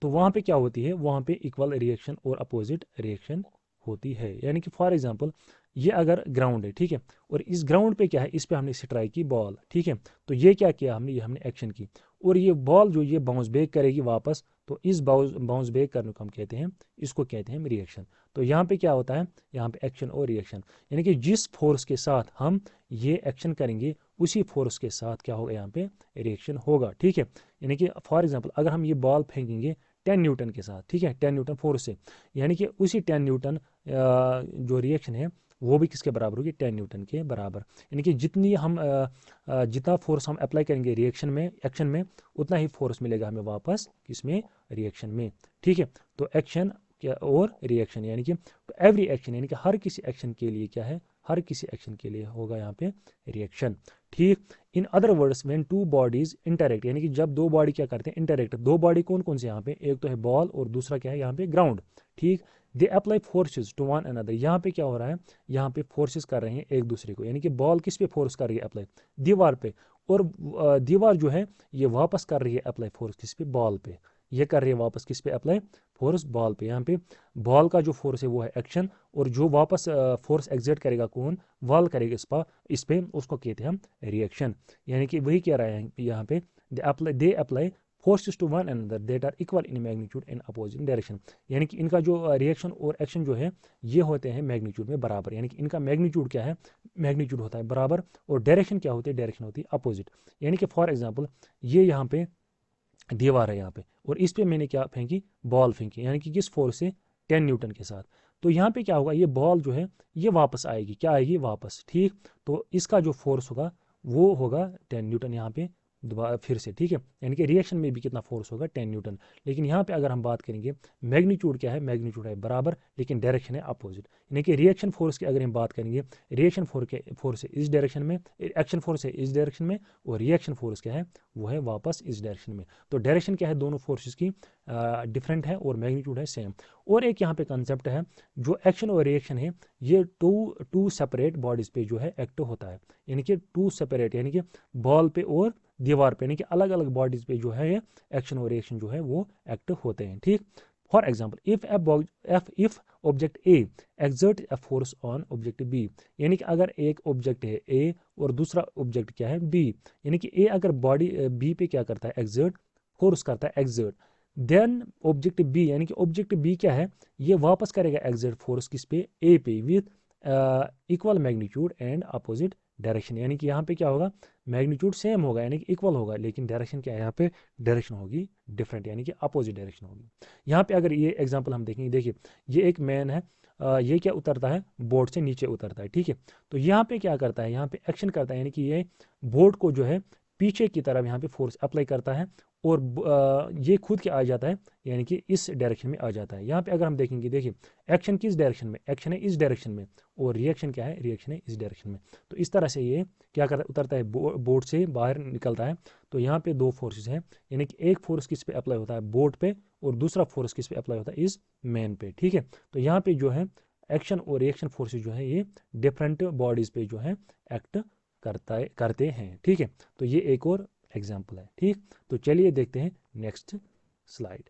तो वहाँ पे क्या होती है, वहाँ पे इक्वल रिएक्शन और अपोजिट रिएक्शन होती है। यानी कि फॉर एग्जांपल ये अगर ग्राउंड है, ठीक है, और इस ग्राउंड पे क्या है, इस पे हमने स्ट्राइक की बॉल, ठीक है, तो ये क्या किया हमने, ये हमने एक्शन की, और ये बॉल जो ये बाउंस बैक करेगी वापस, तो इस बाउंस बैक करने को हम कहते हैं, इसको कहते हैं रिएक्शन। तो यहाँ पे क्या होता है, यहाँ पे एक्शन और रिएक्शन, यानी कि जिस फोर्स के साथ हम ये एक्शन करेंगे उसी फोर्स के साथ क्या होगा, यहाँ पे रिएक्शन होगा। ठीक है, यानी कि फॉर एग्जाम्पल अगर हम ये बॉल फेंकेंगे 10 न्यूटन के साथ, ठीक है, 10 न्यूटन फोर्स से, यानी कि उसी 10 न्यूटन जो रिएक्शन है वो भी किसके बराबर होगी, 10 न्यूटन के बराबर। यानी कि जितनी हम जितना फोर्स हम अप्लाई करेंगे रिएक्शन में, एक्शन में, उतना ही फोर्स मिलेगा हमें वापस किसमें, रिएक्शन में। ठीक है, तो एक्शन क्या और रिएक्शन, यानी कि तो एवरी एक्शन, यानी कि हर किसी एक्शन के लिए क्या है, हर किसी एक्शन के लिए होगा यहाँ पे रिएक्शन। ठीक, in other words when two bodies interact, यानी कि जब दो बॉडी क्या करते हैं, इंटरेक्ट, दो बॉडी कौन कौन से यहाँ पे, एक तो है बॉल और दूसरा क्या है यहाँ पे ग्राउंड। ठीक, they apply forces to one another, यहाँ पे क्या हो रहा है, यहाँ पे फोर्सेस कर रहे हैं एक दूसरे को, यानी कि बॉल किस पे फोर्स कर रही है अप्लाई, दीवार पे, और दीवार जो है ये वापस कर रही है अप्लाई फोर्स किस पे, बॉल पे, ये कर रही है वापस किस पे अप्लाई, फोर्स बॉल पे। यहाँ पे बॉल का जो फोर्स है वो है एक्शन, और जो वापस फोर्स एग्जर्ट करेगा कौन, बॉल करेगा इस पे उसको कहते हैं हम रिएक्शन। यानी कि वही कह रहे हैं यहाँ पे, they apply forces to one another that are equal in magnitude in opposing direction, यानी कि इनका जो रिएक्शन और एक्शन जो है ये होते हैं मैग्नीट्यूड में बराबर, यानी कि इनका मैग्नीट्यूड क्या है, मैग्नीट्यूड होता है बराबर, और डायरेक्शन क्या होती है, डायरेक्शन होती है अपोजिट। यानी कि फॉर एग्जाम्पल ये यहाँ पे दीवार है यहाँ पे, और इस पे मैंने क्या फेंकी, बॉल फेंकी, यानी कि किस फोर्स से, 10 न्यूटन के साथ, तो यहाँ पे क्या होगा, ये बॉल जो है ये वापस आएगी, क्या आएगी वापस। ठीक, तो इसका जो फोर्स होगा वो होगा 10 न्यूटन यहाँ पे दोबारा फिर से। ठीक है, यानी कि रिएक्शन में भी कितना फोर्स होगा, 10 न्यूटन, लेकिन यहाँ पे अगर हम बात करेंगे मैग्नीट्यूड क्या है, मैग्नीट्यूड है बराबर, लेकिन डायरेक्शन है अपोजिट। यानी कि रिएक्शन फोर्स की अगर हम बात करेंगे, रिएक्शन फोर्स है इस डायरेक्शन में, एक्शन फोर्स है इस डायरेक्शन में, और रिएक्शन फोर्स क्या है, वो है वापस इस डायरेक्शन में। तो डायरेक्शन क्या है दोनों फोर्सेस की, डिफरेंट है, और मैग्नीट्यूड है सेम। और एक यहाँ पे कंसेप्ट है, जो एक्शन और रिएक्शन है ये टू सेपरेट बॉडीज पे जो है एक्ट होता है, यानी कि टू सेपरेट, यानी कि बॉल पे और दीवार पे, यानी कि अलग अलग बॉडीज पे जो है ये एक्शन और रिएक्शन जो है वो एक्ट होते हैं। ठीक, for example if object A exert a force on object B, यानी कि अगर एक ऑब्जेक्ट है ए और दूसरा ऑब्जेक्ट क्या है बी, यानी कि ए अगर बॉडी बी पे क्या करता है, एक्सर्ट फोर्स करता है, एक्सर्ट, देन ऑब्जेक्ट बी, यानी कि ऑब्जेक्ट बी क्या है, ये वापस करेगा एक्सर्ट फोर्स किस पे, ए पे, with equal magnitude and opposite direction. यानी कि यहाँ पे क्या होगा, मैग्नीट्यूड सेम होगा, यानी कि इक्वल होगा, लेकिन डायरेक्शन क्या है, यहाँ पे डायरेक्शन होगी डिफरेंट, यानी कि अपोजिट डायरेक्शन होगी। यहाँ पे अगर ये एग्जांपल हम देखेंगे, देखिए ये एक मैन है, ये क्या उतरता है, बोर्ड से नीचे उतरता है। ठीक है, तो यहाँ पे क्या करता है, यहाँ पे एक्शन करता है, यानी कि ये बोर्ड को जो है पीछे की तरफ यहाँ पे फोर्स अप्लाई करता है, और ये खुद के आ जाता है, यानी कि इस डायरेक्शन में आ जाता है। यहाँ पे अगर हम देखेंगे, देखिए एक्शन किस डायरेक्शन में, एक्शन है इस डायरेक्शन में, और रिएक्शन क्या है, रिएक्शन है इस डायरेक्शन में। तो इस तरह से ये क्या करता है, उतरता है, बोर्ड से बाहर निकलता है। तो यहाँ पे दो फोर्सेस हैं, यानी कि एक फोर्स किस पे अप्लाई होता है, बोर्ड पे, और दूसरा फोर्स किस पे अप्लाई होता है, इस मैन पे। ठीक है, तो यहाँ पे जो है एक्शन और रिएक्शन फोर्सेस जो है ये डिफरेंट बॉडीज पे जो है एक्ट करते हैं। ठीक है, तो ये एक और एग्जाम्पल है। ठीक, तो चलिए देखते हैं next slide.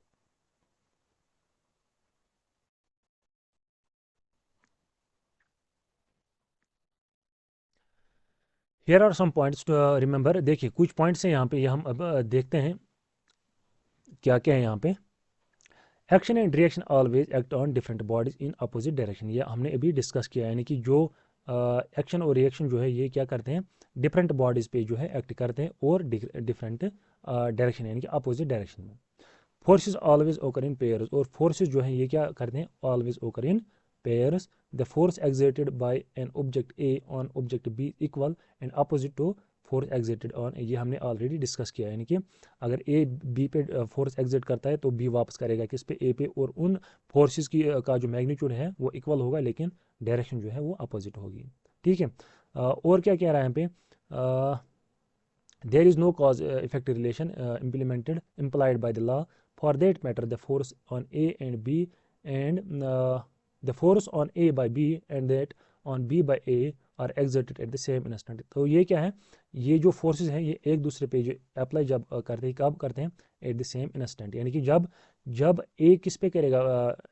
Here are some points to remember, देखिए कुछ पॉइंट्स हैं यहाँ पे, ये हम अब देखते हैं क्या क्या है यहाँ पे। Action and reaction always act on different bodies in opposite direction, ये हमने अभी डिस्कस किया, यानी कि जो एक्शन और रिएक्शन जो है ये क्या करते हैं, डिफरेंट बॉडीज पे जो है एक्ट करते हैं, और डिफरेंट डायरेक्शन यानी कि अपोजिट डायरेक्शन में। फोर्सेस ऑलवेज ओकर इन पेयर्स, और फोर्सेस जो है ये क्या करते हैं, ऑलवेज ओकर इन pairs. The force exerted by an object A on object B equal and opposite to force exerted on, ये हमने ऑलरेडी डिस्कस किया, यानी कि अगर ए बी पे फोर्स एग्जिट करता है तो बी वापस करेगा किस पे, ए पे, और उन फोर्सेस की का जो मैग्नीट्यूड है वो इक्वल होगा, लेकिन डायरेक्शन जो है वो अपोजिट होगी। ठीक है। और क्या कह रहा है यहाँ पे, there is no cause effect relation implied by the law. For that matter, the force on A and B and the force on A by B and that on B by A are exerted at the same instant. तो ये क्या है, ये जो फोर्सेस हैं ये एक दूसरे पे जो अप्लाई जब करते हैं, कब करते हैं, एट द सेम इंस्टेंट, यानी कि जब जब ए किस पे करेगा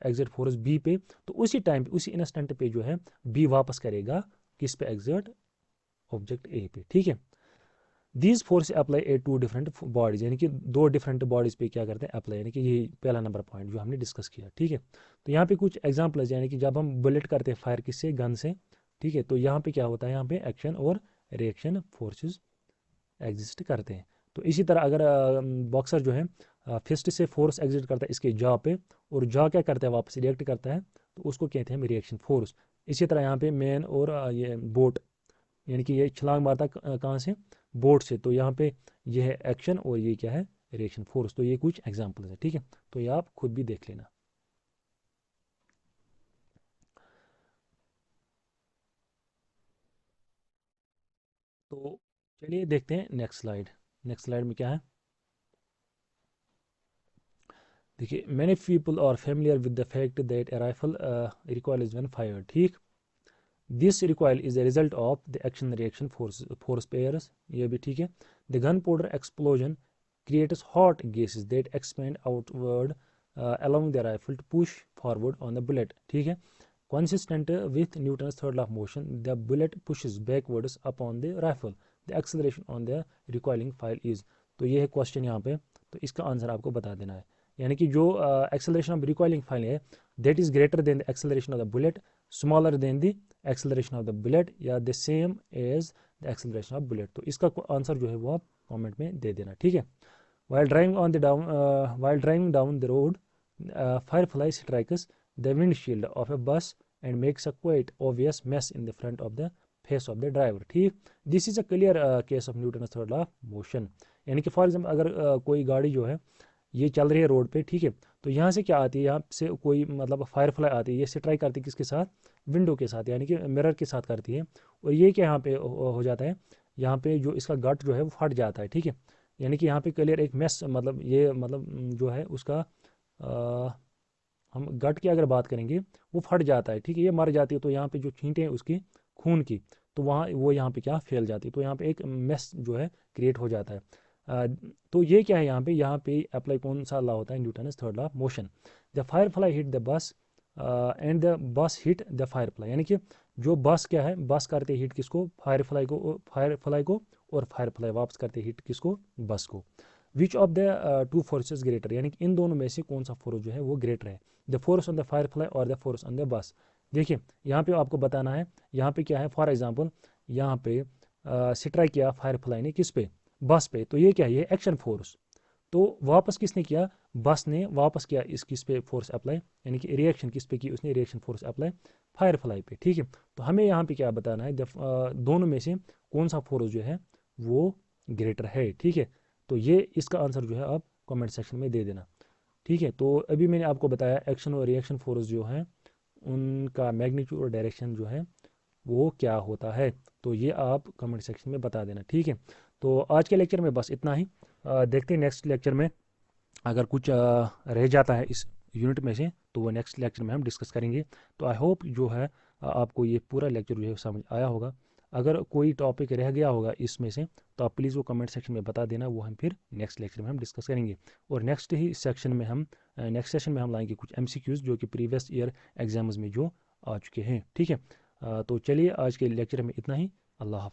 एग्जर्ट फोर्स बी पे, तो उसी टाइम पे उसी इंस्टेंट पे जो है बी वापस करेगा किस पे, एग्जर्ट ऑब्जेक्ट ए पे। ठीक है। These force apply a two different bodies, यानी कि दो डिफरेंट बॉडीज पे क्या करते हैं, अप्लाई, यानी कि ये पहला नंबर पॉइंट जो हमने डिस्कस किया। ठीक है। तो यहाँ पे कुछ एग्जांपल्स, यानी कि जब हम बुलेट करते हैं फायर किससे, गन से। ठीक है। तो यहाँ पे क्या होता है, यहाँ पे एक्शन और रिएक्शन फोर्सेस एग्जिस्ट करते हैं। तो इसी तरह अगर बॉक्सर जो है फिस्ट से फोर्स एग्जिट करता है इसके जॉ पे, और जॉ क्या करता है, वापस रिएक्ट करता है, तो उसको कहते हैं रिएक्शन फोर्स। इसी तरह यहाँ पे मैन और ये बोट, यानी कि ये छलांग मारता कहाँ से, बोट से, तो यहाँ पे ये है एक्शन और ये क्या है, रिएक्शन फोर्स। तो ये कुछ एग्जांपल्स है। ठीक है। तो ये आप खुद भी देख लेना। तो चलिए देखते हैं नेक्स्ट स्लाइड। नेक्स्ट स्लाइड में क्या है, देखिए, many people are familiar with the fact that a rifle recoil is when fired. ठीक, this recoil is the result of the action reaction force pairs, ये भी ठीक है। The gunpowder explosion creates hot gases that expand outward, allowing the rifle to push forward on the bullet. ठीक है। Consistent with Newton's third law of motion, the bullet pushes backwards upon the rifle. The acceleration on the recoiling file is, तो ये है क्वेश्चन यहाँ पे, तो इसका आंसर आपको बता देना है। यानी कि जो एक्सेलरेशन ऑफ रिकॉइलिंग फाइल है, that is greater than the acceleration of the bullet, smaller than the acceleration of the bullet, या the same as the acceleration of bullet. तो इसका आंसर जो है वो आप कमेंट में दे देना। ठीक है। While driving down the road, firefly strikes the windshield of a bus and makes a quite obvious mess in the front of the face of the driver. ठीक, this is a clear case of Newton third law of motion. यानी कि फॉर एग्जाम्पल अगर कोई गाड़ी जो है ये चल रही है रोड पे, ठीक है, तो यहाँ से क्या आती है, यहाँ से कोई मतलब फायर फ्लाई आती है, ये स्ट्राइक करती है किसके साथ, विंडो के साथ, यानी कि मिरर के साथ करती है, और ये क्या यहाँ पे हो जाता है, यहाँ पे जो इसका गट जो है वो फट जाता है। ठीक है। यानी कि यहाँ पे क्लियर एक मेस, मतलब ये मतलब जो है उसका हम गट की अगर बात करेंगे वो फट जाता है। ठीक है। ये मर जाती है, तो यहाँ पे जो छींटे हैं उसकी खून की, तो वहाँ वो यहाँ पे क्या फैल जाती है, तो यहाँ पे एक मेस जो है क्रिएट हो जाता है। तो ये क्या है, यहाँ पे अप्लाई कौन सा लॉ होता है, Newton third law of motion. The fire fly hit the bus and the bus hit the fire fly, यानी कि जो बस क्या है, बस करते हिट किसको, फायर फ्लाई को, फायर फ्लाई को, और फायर फ्लाई वापस करते हिट किसको, बस को। Which of the two forces greater, यानी कि इन दोनों में से कौन सा फोर्स जो है वो ग्रेटर है, the force on the fire fly और the force on the bus. देखिए यहाँ पे आपको बताना है, यहाँ पे क्या है, फॉर एग्जाम्पल यहाँ पे स्ट्राइक किया फायर फ्लाई ने किस पे, बस पे, तो ये क्या है, ये एक्शन फोर्स। तो वापस किसने किया, बस ने वापस किया इस किस पे फोर्स अप्लाई, यानी कि रिएक्शन किस पे की, उसने reaction force apply fire fly पे। ठीक है। तो हमें यहाँ पे क्या बताना है, दोनों में से कौन सा फोर्स जो है वो ग्रेटर है। ठीक है। तो ये इसका आंसर जो है आप कमेंट सेक्शन में दे देना। ठीक है। तो अभी मैंने आपको बताया एक्शन और रिएक्शन फोर्स जो है उनका मैग्नीट्यूड और डायरेक्शन जो है वो क्या होता है, तो ये आप कमेंट सेक्शन में बता देना। ठीक है। तो आज के लेक्चर में बस इतना ही। देखते हैं नेक्स्ट लेक्चर में अगर कुछ रह जाता है इस यूनिट में से, तो वो नेक्स्ट लेक्चर में हम डिस्कस करेंगे। तो आई होप जो है आपको ये पूरा लेक्चर जो है समझ आया होगा। अगर कोई टॉपिक रह गया होगा इसमें से, तो आप प्लीज़ वो कमेंट सेक्शन में बता देना, वो हम फिर नेक्स्ट लेक्चर में हम डिस्कस करेंगे। और नेक्स्ट सेशन में हम लाएंगे कुछ MCQs जो कि प्रीवियस ईयर एग्जाम्स में जो आ चुके हैं। ठीक है। तो चलिए आज के लेक्चर में इतना ही। अल्लाह हाफ़िज़।